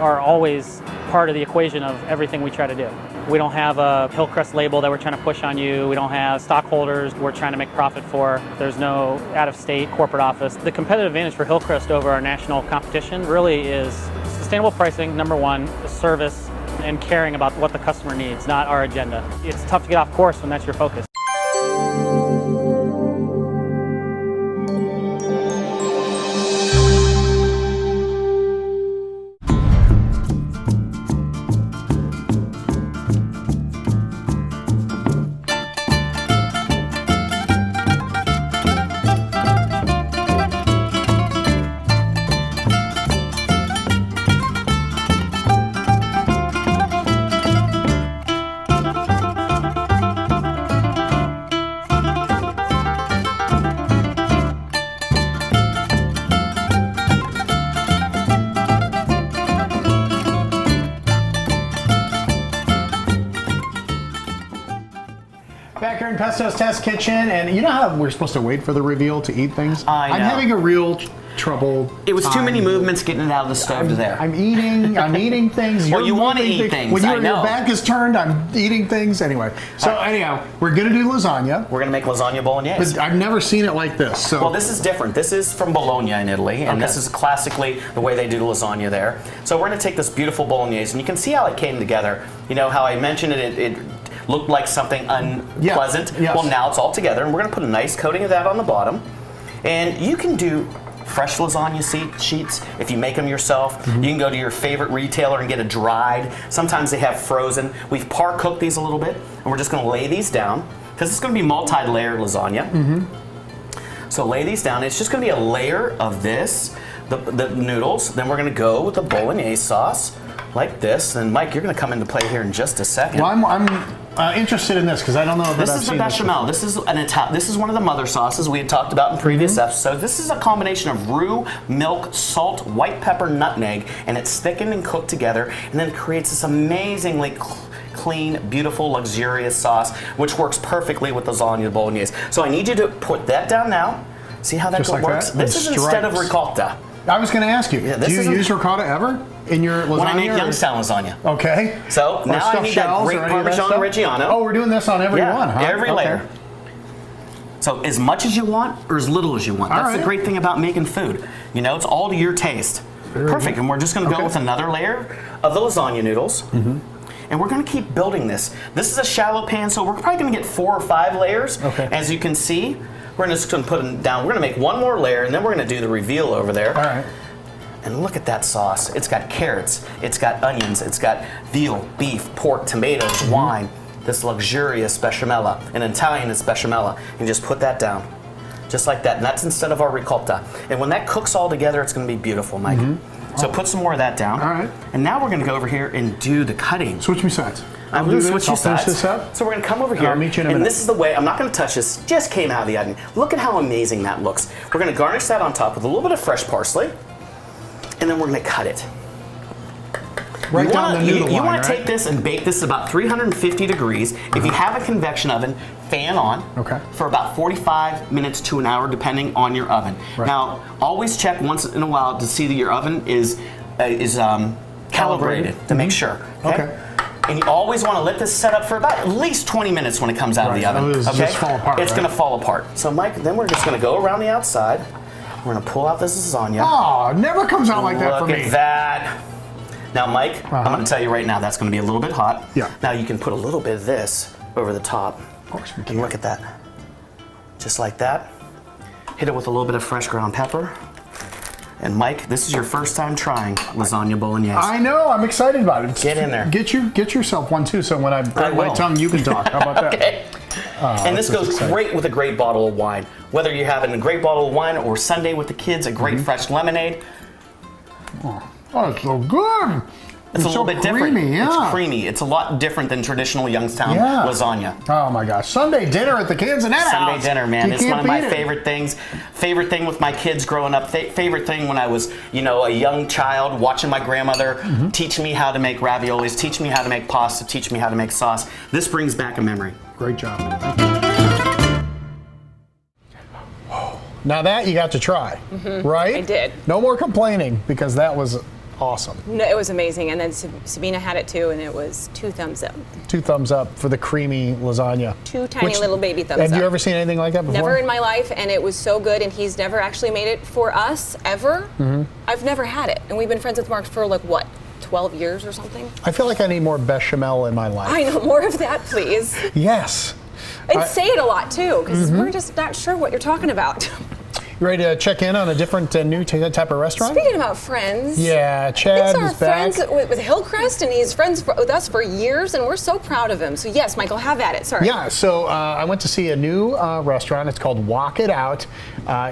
are always part of the equation of everything we try to do. We don't have a Hillcrest label that we're trying to push on you. We don't have stockholders we're trying to make profit for. There's no out-of-state corporate office. The competitive advantage for Hillcrest over our national competition really is sustainable pricing, number one, the service, and caring about what the customer needs, not our agenda. It's tough to get off course when that's your focus. Back here in Pesto's Test Kitchen, and you know how we're supposed to wait for the reveal to eat things? I know. I'm having a real trouble. It was too many movements getting it out of the stove to there. I'm eating things. Well, you want to eat things. When I your know. back is turned, I'm eating things. Anyway, so anyhow, we're gonna do lasagna. We're gonna make lasagna bolognese. But I've never seen it like this. So. Well, this is different. This is from Bologna in Italy, and this is classically the way they do lasagna there. So we're gonna take this beautiful bolognese, and you can see how it came together. You know how I mentioned it looked like something unpleasant. Yes. Well, now it's all together, and we're gonna put a nice coating of that on the bottom. And you can do fresh lasagna sheets if you make them yourself. You can go to your favorite retailer and get it dried. Sometimes they have frozen. We've par cooked these a little bit, and we're just gonna lay these down because it's gonna be multi-layered lasagna. So lay these down. It's just gonna be a layer of this, the noodles. Then we're gonna go with the bolognese sauce like this. And Mike, you're gonna come into play here in just a second. Well, I'm interested in this because I don't know that This I've is the seen bechamel. This is this is one of the mother sauces we had talked about in previous episodes. This is a combination of roux, milk, salt, white pepper, nutmeg, and it's thickened and cooked together, and then it creates this amazingly clean, beautiful, luxurious sauce, which works perfectly with lasagna bolognese. So I need you to put that down now. See how that Just like works? that? This is instead of Stripes. ricotta. I was going to ask you, Yeah, do you use ricotta ever in your lasagna? When I make or- Youngstown lasagna. Okay. So Or now I stuffed need that shells great or any of that Parmesan stuff? Reggiano. Oh, we're doing this on every one, huh? Every Okay. layer. So as much as you want or as little as you want. All That's right. the great thing about making food. You know, it's all to your taste. Perfect. And we're just going to go with another layer of the lasagna noodles. And we're going to keep building this. This is a shallow pan, so we're probably going to get 4 or 5 layers. Okay. As you can see, we're just going to put them down. We're going to make one more layer, and then we're going to do the reveal over there. All right. And look at that sauce. It's got carrots, it's got onions, it's got veal, beef, pork, tomatoes, wine, this luxurious bechamel, an Italian is bechamel. And just put that down, just like that. And that's instead of our ricotta. And when that cooks all together, it's gonna be beautiful, Mike. So put some more of that down. All right. And now we're gonna go over here and do the cutting. Switch me sides. I'm do gonna this, switch you I'll finish sides. this up. So we're gonna come over And here. I'll meet you in a and minute. this is the way, I'm not gonna touch this, just came out of the oven. Look at how amazing that looks. We're gonna garnish that on top with a little bit of fresh parsley. And then we're going to cut it. Right down the noodle You line, want to right? take this and bake this about 350 degrees. If you have a convection oven, fan on for about 45 minutes to an hour, depending on your oven. Right. Now, always check once in a while to see that your oven is calibrated to make sure. Okay. And you always want to let this set up for about at least 20 minutes when it comes out of the oven. It'll Okay. just fall apart, It's right? going to fall apart. So, Mike, then we're just going to go around the outside. We're going to pull out this lasagna. Oh, it never comes out like that for me. Look at that. Now, Mike, I'm going to tell you right now, that's going to be a little bit hot. Yeah. Now, you can put a little bit of this over the top. Of course we can. And look at that. Just like that. Hit it with a little bit of fresh ground pepper. And Mike, this is your first time trying lasagna bolognese. I know. I'm excited about it. Get in there. Get yourself one too. So when I break my will. tongue, you can talk. How about that? Okay. And this goes great with a great bottle of wine. Whether you're having a great bottle of wine or Sunday with the kids, a great fresh lemonade. Oh, it's so good. It's a little so bit different. creamy, yeah. It's creamy. It's a lot different than traditional Youngstown Yeah. lasagna. Oh my gosh. Sunday dinner at the Canzonetta Sunday house. dinner, man. You It's one can't of my beat it. favorite things. Favorite thing with my kids growing up. Favorite thing when I was, a young child watching my grandmother teach me how to make raviolis, teach me how to make pasta, teach me how to make sauce. This brings back a memory. Great job. Now that you got to try, right? I did. No more complaining because that was awesome. No, it was amazing. And then Sabina had it too, and it was 2 thumbs up. 2 thumbs up for the creamy lasagna. 2 tiny little baby thumbs up. Have you ever seen anything like that before? Never in my life, and it was so good, and he's never actually made it for us, ever. I've never had it, and we've been friends with Mark for like, what, 12 years or something? I feel like I need more bechamel in my life. I know, more of that, please. Yes. And say it a lot, too, because we're just not sure what you're talking about. You ready to check in on a different new type of restaurant? Speaking about friends. Yeah, Chad He's our is back. friends with Hillcrest, and he's friends with us for years, and we're so proud of him. So yes, Michael, have at it. Sorry. Yeah, so I went to see a new restaurant. It's called Wok It Out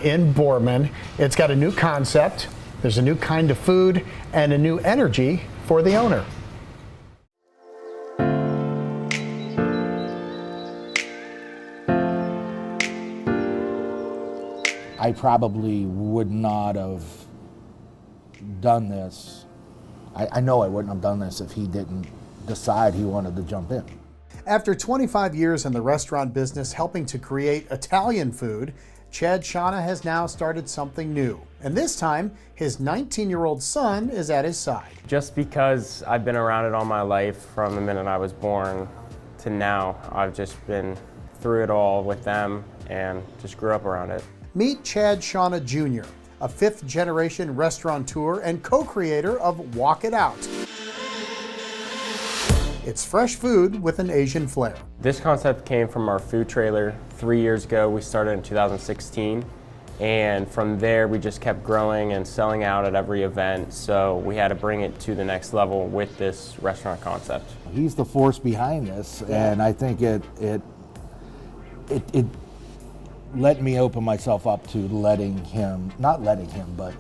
in Boardman. It's got a new concept. There's a new kind of food and a new energy for the owner. I probably would not have done this. I know I wouldn't have done this if he didn't decide he wanted to jump in. After 25 years in the restaurant business helping to create Italian food, Chad Shauna has now started something new. And this time, his 19-year-old son is at his side. Just because I've been around it all my life from the minute I was born to now, I've just been through it all with them and just grew up around it. Meet Chad Shauna Jr., a 5th-generation restaurateur and co-creator of Wok It Out. It's fresh food with an Asian flair. This concept came from our food trailer 3 years ago. We started in 2016, and from there we just kept growing and selling out at every event, so we had to bring it to the next level with this restaurant concept. He's the force behind this, and I think it let me open myself up to but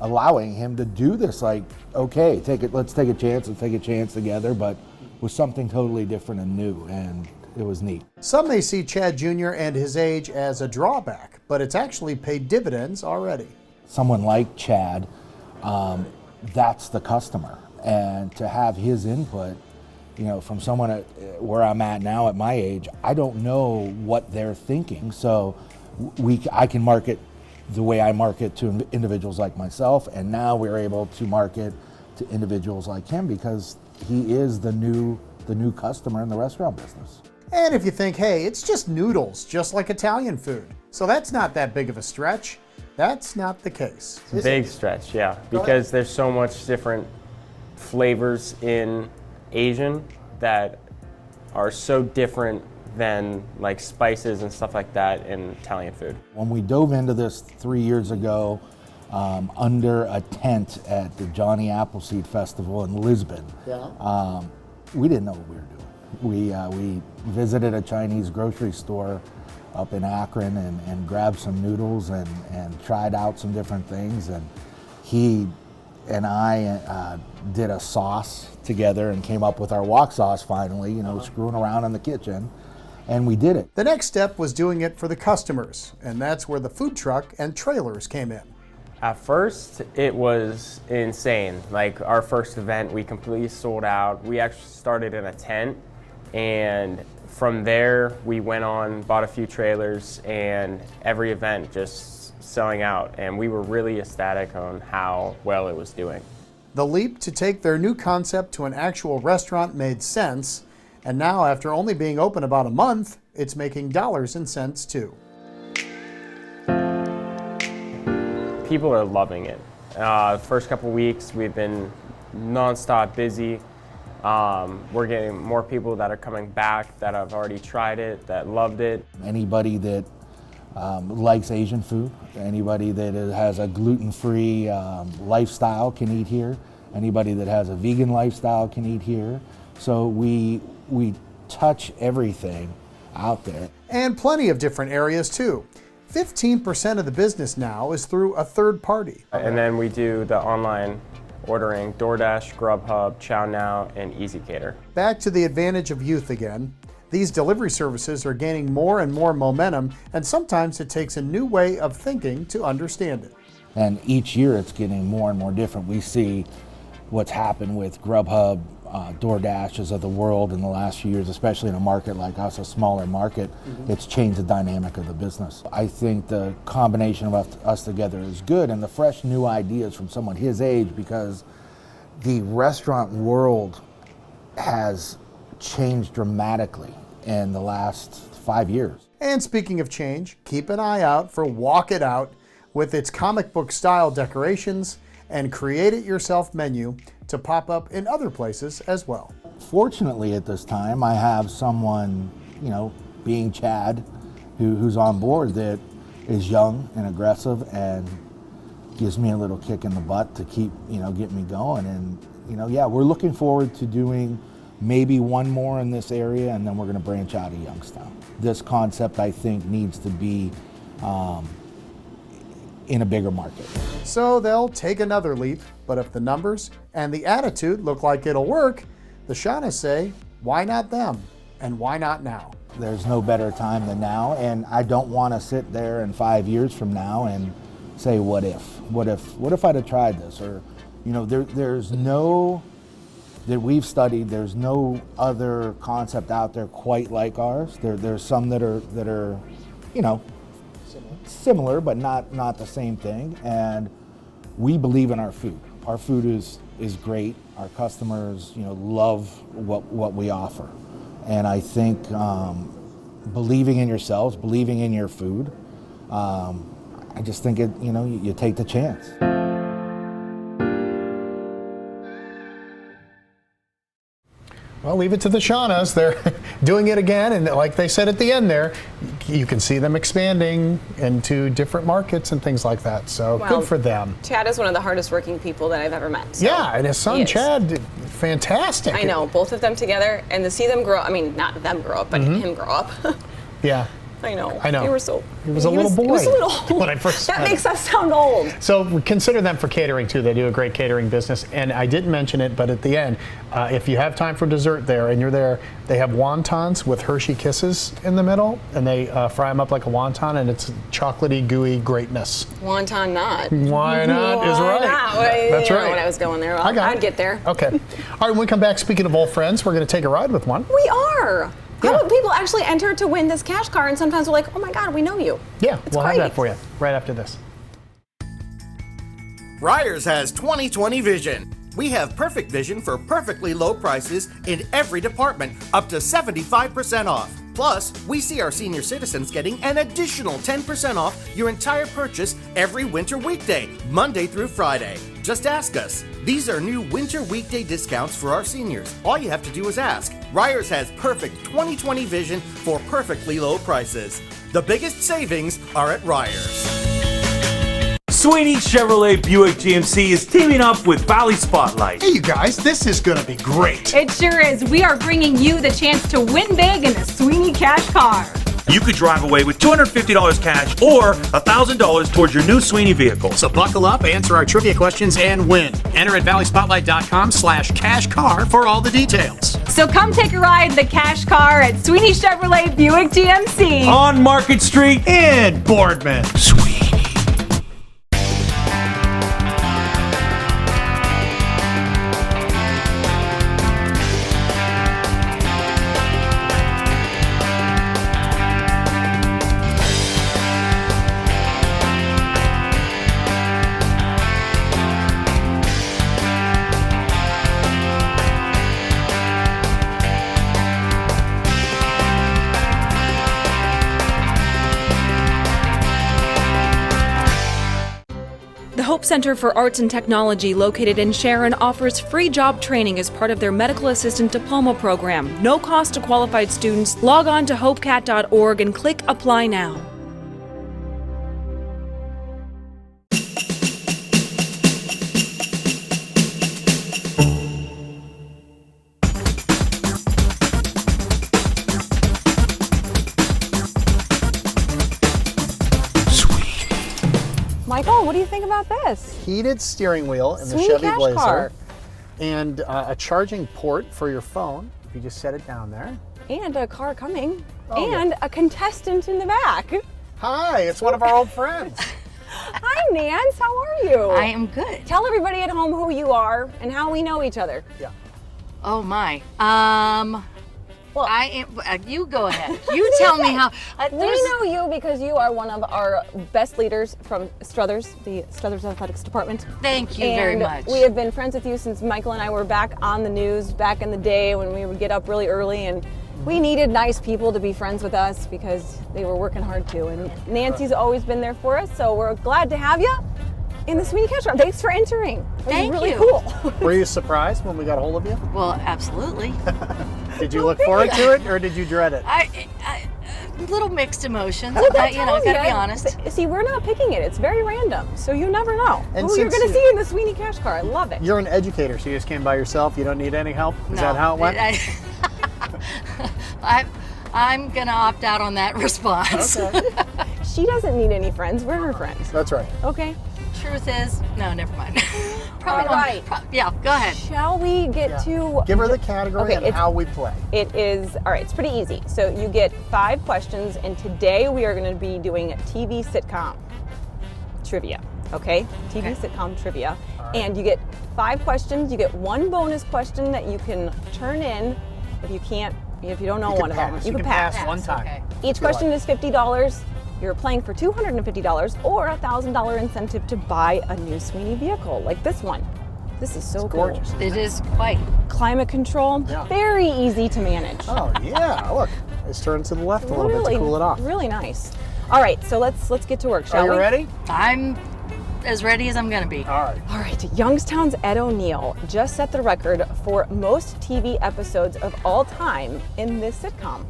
allowing him to do this. Like, okay, let's take a chance together, but with something totally different and new, and it was neat. Some may see Chad Jr. and his age as a drawback, but it's actually paid dividends already. Someone like Chad, that's the customer, and to have his input, you know, from someone where I'm at now at my age, I don't know what they're thinking. So I can market the way I market to individuals like myself, and now we're able to market to individuals like him because he is the new customer in the restaurant business. And if you think, hey, it's just noodles, just like Italian food, so that's not that big of a stretch, that's not the case. It's a big stretch, yeah, because there's so much different flavors in Asian that are so different than like spices and stuff like that in Italian food. When we dove into this 3 years ago, under a tent at the Johnny Appleseed Festival in Lisbon, we didn't know what we were doing. We visited a Chinese grocery store up in Akron and grabbed some noodles and tried out some different things, and he and I did a sauce together and came up with our wok sauce finally, you know, screwing around in the kitchen, and we did it. The next step was doing it for the customers, and that's where the food truck and trailers came in. At first, it was insane. Like our first event, we completely sold out. We actually started in a tent, and from there, we went on, bought a few trailers, and every event just selling out, and we were really ecstatic on how well it was doing. The leap to take their new concept to an actual restaurant made sense, and now after only being open about a month, it's making dollars and cents too. People are loving it. The first couple weeks, we've been nonstop busy. We're getting more people that are coming back that have already tried it, that loved it. Anybody that likes Asian food, anybody that has a gluten-free lifestyle can eat here. Anybody that has a vegan lifestyle can eat here. So we touch everything out there. And plenty of different areas too. 15% of the business now is through a third party. And then we do the online ordering, DoorDash, Grubhub, ChowNow, and EasyCater. Back to the advantage of youth again. These delivery services are gaining more and more momentum, and sometimes it takes a new way of thinking to understand it. And each year it's getting more and more different. We see what's happened with Grubhub, DoorDashes of the world in the last few years, especially in a market like us, a smaller market. It's changed the dynamic of the business. I think the combination of us together is good, and the fresh new ideas from someone his age, because the restaurant world has changed dramatically in the last 5 years. And speaking of change, keep an eye out for Wok It Out with its comic book style decorations and create it yourself menu to pop up in other places as well. Fortunately at this time, I have someone, you know, being Chad, who's on board, that is young and aggressive and gives me a little kick in the butt to keep, you know, get me going. And, you know, yeah, we're looking forward to doing maybe one more in this area, and then we're going to branch out of Youngstown. This concept, I think, needs to be in a bigger market. So they'll take another leap, but if the numbers and the attitude look like it'll work, the Shaughnas say, why not them? And why not now? There's no better time than now, and I don't want to sit there in 5 years from now and say, what if? What if I'd have tried this? Or, you know, there's no, that we've studied, there's no other concept out there quite like ours. There's some that are, you know, similar, but not the same thing. And we believe in our food. Our food is great. Our customers, you know, love what we offer. And I think believing in yourselves, believing in your food, I just think it, you know, you take the chance. Well, leave it to the Shaughnas. They're doing it again, and like they said at the end there, you can see them expanding into different markets and things like that. So Well, good for them. Chad is one of the hardest working people that I've ever met. So Yeah, and his he son is. Chad did fantastic. I know, both of them together, and to see them grow, I mean, not them grow up, but him grow up. Yeah. I know. I know. They were so. He was a little boy He was a little. when I first That met makes him. us sound old. So consider them for catering too. They do a great catering business. And I didn't mention it, but at the end, if you have time for dessert there and you're there, they have wontons with Hershey Kisses in the middle, and they fry them up like a wonton, and it's chocolatey, gooey greatness. Wonton not. Why not is Why right. not? Well, That's you know right. when I was going there. Well, I got I'd it. get there. Okay. All right, when we come back, speaking of old friends, we're going to take a ride with one. We are. How about people actually enter to win this cash car, and sometimes we're like, oh my God, we know you. Yeah, It's we'll have great. that for you right after this. Ryers has 20/20 vision. We have perfect vision for perfectly low prices in every department, up to 75% off. Plus, we see our senior citizens getting an additional 10% off your entire purchase every winter weekday, Monday through Friday. Just ask us. These are new winter weekday discounts for our seniors. All you have to do is ask. Ryers has perfect 20/20 vision for perfectly low prices. The biggest savings are at Ryers. Sweeney Chevrolet Buick GMC is teaming up with Valley Spotlight. Hey, you guys, this is going to be great. It sure is. We are bringing you the chance to win big in the Sweeney Cash Car. You could drive away with $250 cash or $1,000 towards your new Sweeney vehicle. So buckle up, answer our trivia questions, and win. Enter at valleyspotlight.com/cashcar for all the details. So come take a ride in the Cash Car at Sweeney Chevrolet Buick GMC. On Market Street in Boardman. The Hope Center for Arts and Technology, located in Sharon, offers free job training as part of their medical assistant diploma program. No cost to qualified students. Log on to hopecat.org and click Apply Now. Michael, what do you think about this? Heated steering wheel in the Sweeney Chevy Cash Blazer. Car. And a charging port for your phone. If you just set it down there. And a car coming. Oh, and a contestant in the back. Hi, it's one of our old friends. Hi, Nance. How are you? I am good. Tell everybody at home who you are and how we know each other. Yeah. Oh my. You go ahead. You tell me how. We know you because you are one of our best leaders from Struthers, the Struthers Athletics Department. Thank you very And much. We have been friends with you since Michael and I were back on the news back in the day when we would get up really early, and we needed nice people to be friends with us because they were working hard too. And Nancy's always been there for us, so we're glad to have you in the Sweeney Cash Car. Thanks for entering. It was Thank really you. cool. Were you surprised when we got a hold of you? Well, absolutely. Did you look forward to it, or did you dread it? Little mixed emotions. Look, I Gotta be honest. See, we're not picking it. It's very random, so you never know And who you're since going to see in the Sweeney Cash Car. I love it. You're an educator, so you just came by yourself. You don't need any help. Is that how it went? I'm gonna opt out on that response. Okay. She doesn't need any friends. We're her friends. That's right. Okay. Truth is, no, never mind. All right. Yeah, go ahead. Shall we get to... Give her the category and it's- how we play. It is, all right, it's pretty easy. So you get 5 questions, and today we are going to be doing TV sitcom trivia, okay? TV sitcom trivia. And you get 5 questions. You get 1 bonus question that you can turn in if you don't know one of them. You can pass one time. Okay. Each question is $50. You're playing for $250 or a $1,000 incentive to buy a new Sweeney vehicle, like this one. This is so cool. Gorgeous. It is quite. Climate control, very easy to manage. Oh yeah, look, it's turned to the left a little bit to cool it off. Really nice. All right, so let's get to work, shall we? Are you ready? I'm as ready as I'm gonna be. All right. All right, Youngstown's Ed O'Neill just set the record for most TV episodes of all time in this sitcom.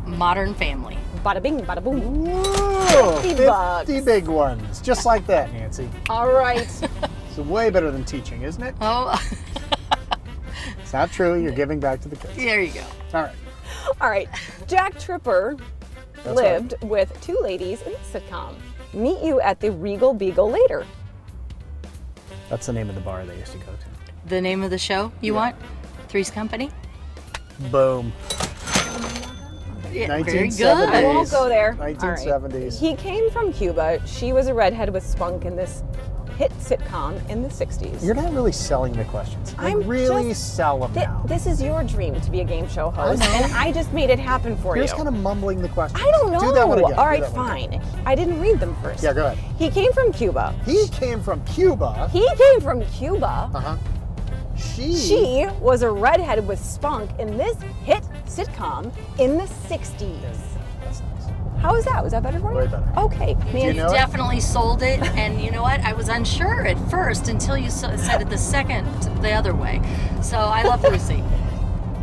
Modern Family. Bada bing, bada boom. Whoa, 50 bucks. 50 big ones, just like that, Nancy. All right. It's way better than teaching, isn't it? Oh. It's not true. You're giving back to the kids. There you go. All right. All right. Jack Tripper That's lived with 2 ladies in the sitcom. Meet you at the Regal Beagle later. That's the name of the bar they used to go to. The name of the show you want? Three's Company? Boom. Yeah, 1970s. very good. I won't go there. 1970s. He came from Cuba. She was a redhead with spunk in this hit sitcom in the 60s. You're not really selling the questions. Like, I'm really just- sell them now. This is your dream to be a game show host, I know. and I just made it happen for You're you. just kind of mumbling the questions. I don't know. Do that one again. All Do right, that one again. fine. I didn't read them first. Yeah, go ahead. He came from Cuba. He came from Cuba. He came from Cuba. Uh-huh. She was a redhead with spunk in this hit sitcom in the 60s. How was that? Was that better for you? Way better. Okay. You definitely sold it, and you know what? I was unsure at first until you said it the other way. So I love Lucy.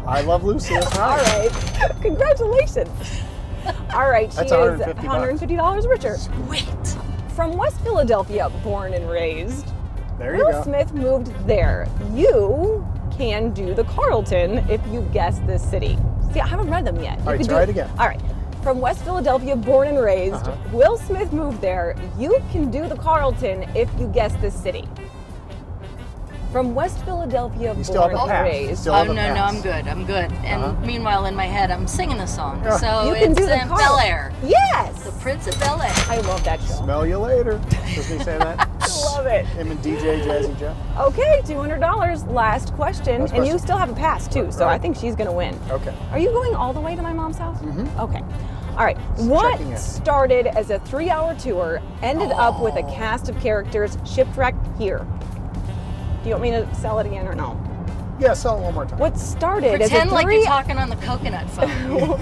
I love Lucy. That's All right. right. Congratulations. All right. She That's is $150. $150 richer. Sweet. From West Philadelphia, born and raised, There you Will go. Smith moved there. You can do the Carlton if you guess this city. See, I haven't read them yet. All right, try it again. All right. From West Philadelphia, born and raised, Will Smith moved there. You can do the Carlton if you guess this city. From West Philadelphia, You still have born a and pass. raised. Still Oh, have a no, pass. I'm good. I'm good. And meanwhile, in my head, I'm singing the song. Yeah. So You can it's do the in Carlton. Bel Air. Yes. The Prince of Bel Air. I love that show. Smell you later. Doesn't he say that? I love it. Him and DJ Jazzy Jeff. Okay, $200. Last question. Last And you question. still have a pass, too, so Right. I think she's going to win. Okay. Are you going all the way to my mom's house? Mm-hmm. Okay. All right. What checking in. started as a 3-hour tour ended up with a cast of characters shipwrecked here? Do you want me to sell it again or no? Yeah, sell it one more time. What started as Pretend a like three... you're talking on the coconut phone.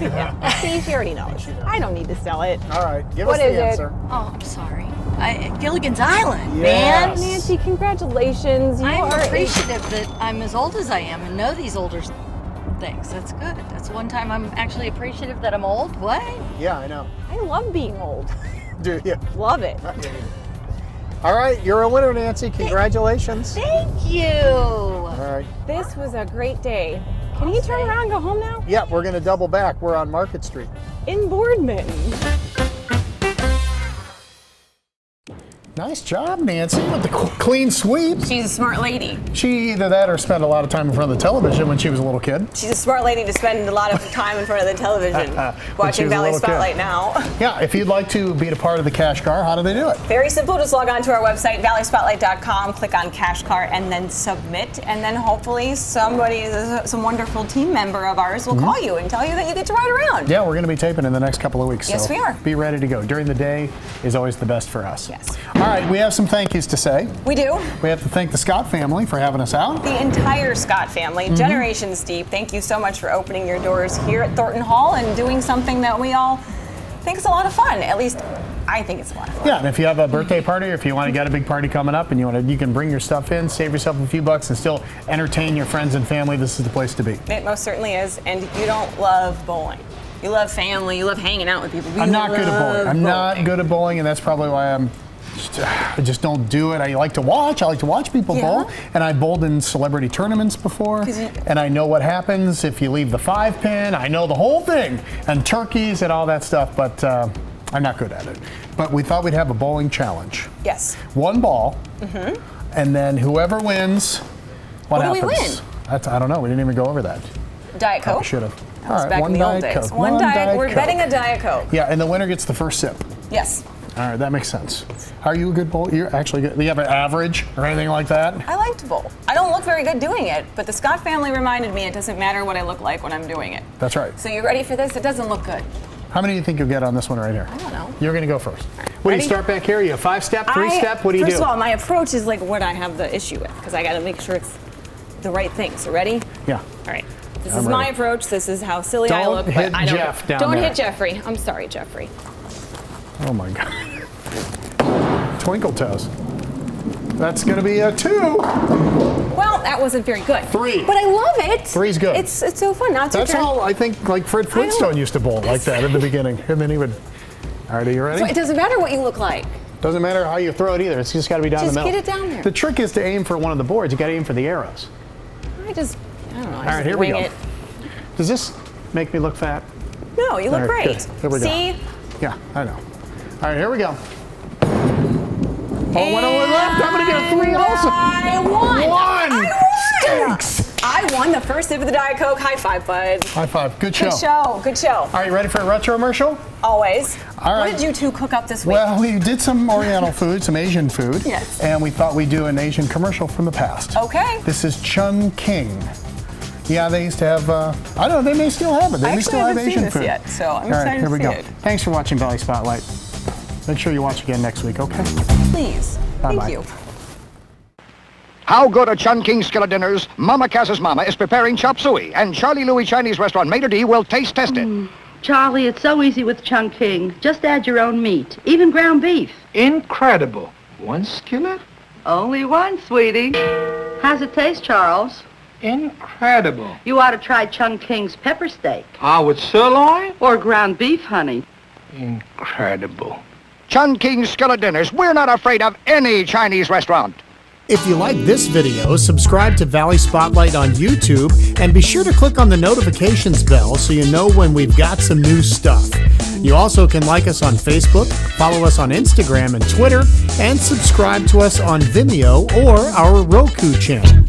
Yeah. See, she already knows. I don't need to sell it. All right, give What us the is it? answer. Oh, I'm sorry. Gilligan's Island, Yes. man. Nancy, congratulations. You I'm are appreciative that I'm as old as I am and know these older things. That's good. That's one time I'm actually appreciative that I'm old. What? Yeah, I know. I love being old. Do you? Love it. All right, you're a winner, Nancy. Congratulations. Thank you. All right. This was a great day. Can you turn around and go home now? Yeah, we're going to double back. We're on Market Street. In Boardman. Nice job, Nancy, with the clean sweep. She's a smart lady. She either that or spent a lot of time in front of the television when she was a little kid. She's a smart lady to spend a lot of time in front of the television, watching Valley Spotlight now. Yeah, if you'd like to be a part of the Cash Car, how do they do it? Very simple. Just log on to our website, valleyspotlight.com, click on Cash Car, and then submit. And then hopefully some wonderful team member of ours will call you and tell you that you get to ride around. Yeah, we're going to be taping in the next couple of weeks. Yes, so we are. Be ready to go. During the day is always the best for us. Yes. All right, we have some thank yous to say. We do. We have to thank the Scott family for having us out. The entire Scott family, generations deep. Thank you so much for opening your doors here at Thornton Hall and doing something that we all think is a lot of fun. At least I think it's a lot of fun. Yeah, and if you have a birthday party or if you want to get a big party coming up and you can bring your stuff in, save yourself a few bucks and still entertain your friends and family, this is the place to be. It most certainly is. And you don't love bowling. You love family. You love hanging out with people. I'm not good at bowling. I'm not good at bowling, and that's probably why I just don't do it. I like to watch. I like to watch people bowl, and I bowled in celebrity tournaments before, and I know what happens if you leave the 5-pin. I know the whole thing, and turkeys and all that stuff, but I'm not good at it. But we thought we'd have a bowling challenge. Yes. One ball, and then whoever wins, what happens? do we win? I don't know. We didn't even go over that. Diet Coke. Should have. That was back in the old days. One Diet. We're betting a Diet Coke. Yeah, and the winner gets the first sip. Yes. All right, that makes sense. Are you a good bowler? You're actually good. Do you have an average or anything like that? I like to bowl. I don't look very good doing it, but the Scott family reminded me it doesn't matter what I look like when I'm doing it. That's right. So you ready for this? It doesn't look good. How many do you think you'll get on this one right here? I don't know. You're going to go first. What do you start back here? You have 5-step, 3-step? What do you do? First of all, my approach is like what I have the issue with because I got to make sure it's the right thing. So ready? Yeah. All right. This is my approach. This is how silly I look. Don't hit but I don't. Jeff down Don't there. hit Jeffrey. I'm sorry, Jeffrey. Oh my God. Twinkle toes. That's going to be a 2. Well, that wasn't very good. 3. But I love it. 3's good. It's so fun. Now it's your That's turn. how I think like Fred Flintstone used to bowl like that in the beginning. And then he would. All right, are you ready? So it doesn't matter what you look like. Doesn't matter how you throw it either. It's just got to be down the middle. Just get it down there. The trick is to aim for one of the boards. You got to aim for the arrows. I don't know. All right, here we go. Does this make me look fat? No, you look great. Good. Here we go. See? Yeah, I know. All right, here we go. Oh, one over left. I'm going to get a 3 also. I won. 1. Stinks. I won the first sip of the Diet Coke. High five, bud. High five. Good show. Good show. Good show. All right, you ready for a retro commercial? Always. All right. What did you two cook up this week? Well, we did some Oriental food, some Asian food. Yes. And we thought we'd do an Asian commercial from the past. Okay. This is Chun King. Yeah, they used to have, I don't know, they may still have it. They may still have Asian food. I haven't seen this yet, so I'm All right, excited here we to go. see it. Thanks for watching Valley Spotlight. Make sure you watch again next week, okay? Please. Bye-bye. Thank you. How good at Chun King skillet dinners? Mama Cass's mama is preparing chop suey, and Charlie Louie Chinese restaurant Maitre D will taste test it. Charlie, it's so easy with Chun King. Just add your own meat, even ground beef. Incredible. One skillet? Only one, sweetie. How's it taste, Charles? Incredible. You ought to try Chun King's pepper steak. Ah, with sirloin? Or ground beef, honey. Incredible. Chun King skillet dinners. We're not afraid of any Chinese restaurant. If you like this video, subscribe to Valley Spotlight on YouTube and be sure to click on the notifications bell so you know when we've got some new stuff. You also can like us on Facebook, follow us on Instagram and Twitter, and subscribe to us on Vimeo or our Roku channel.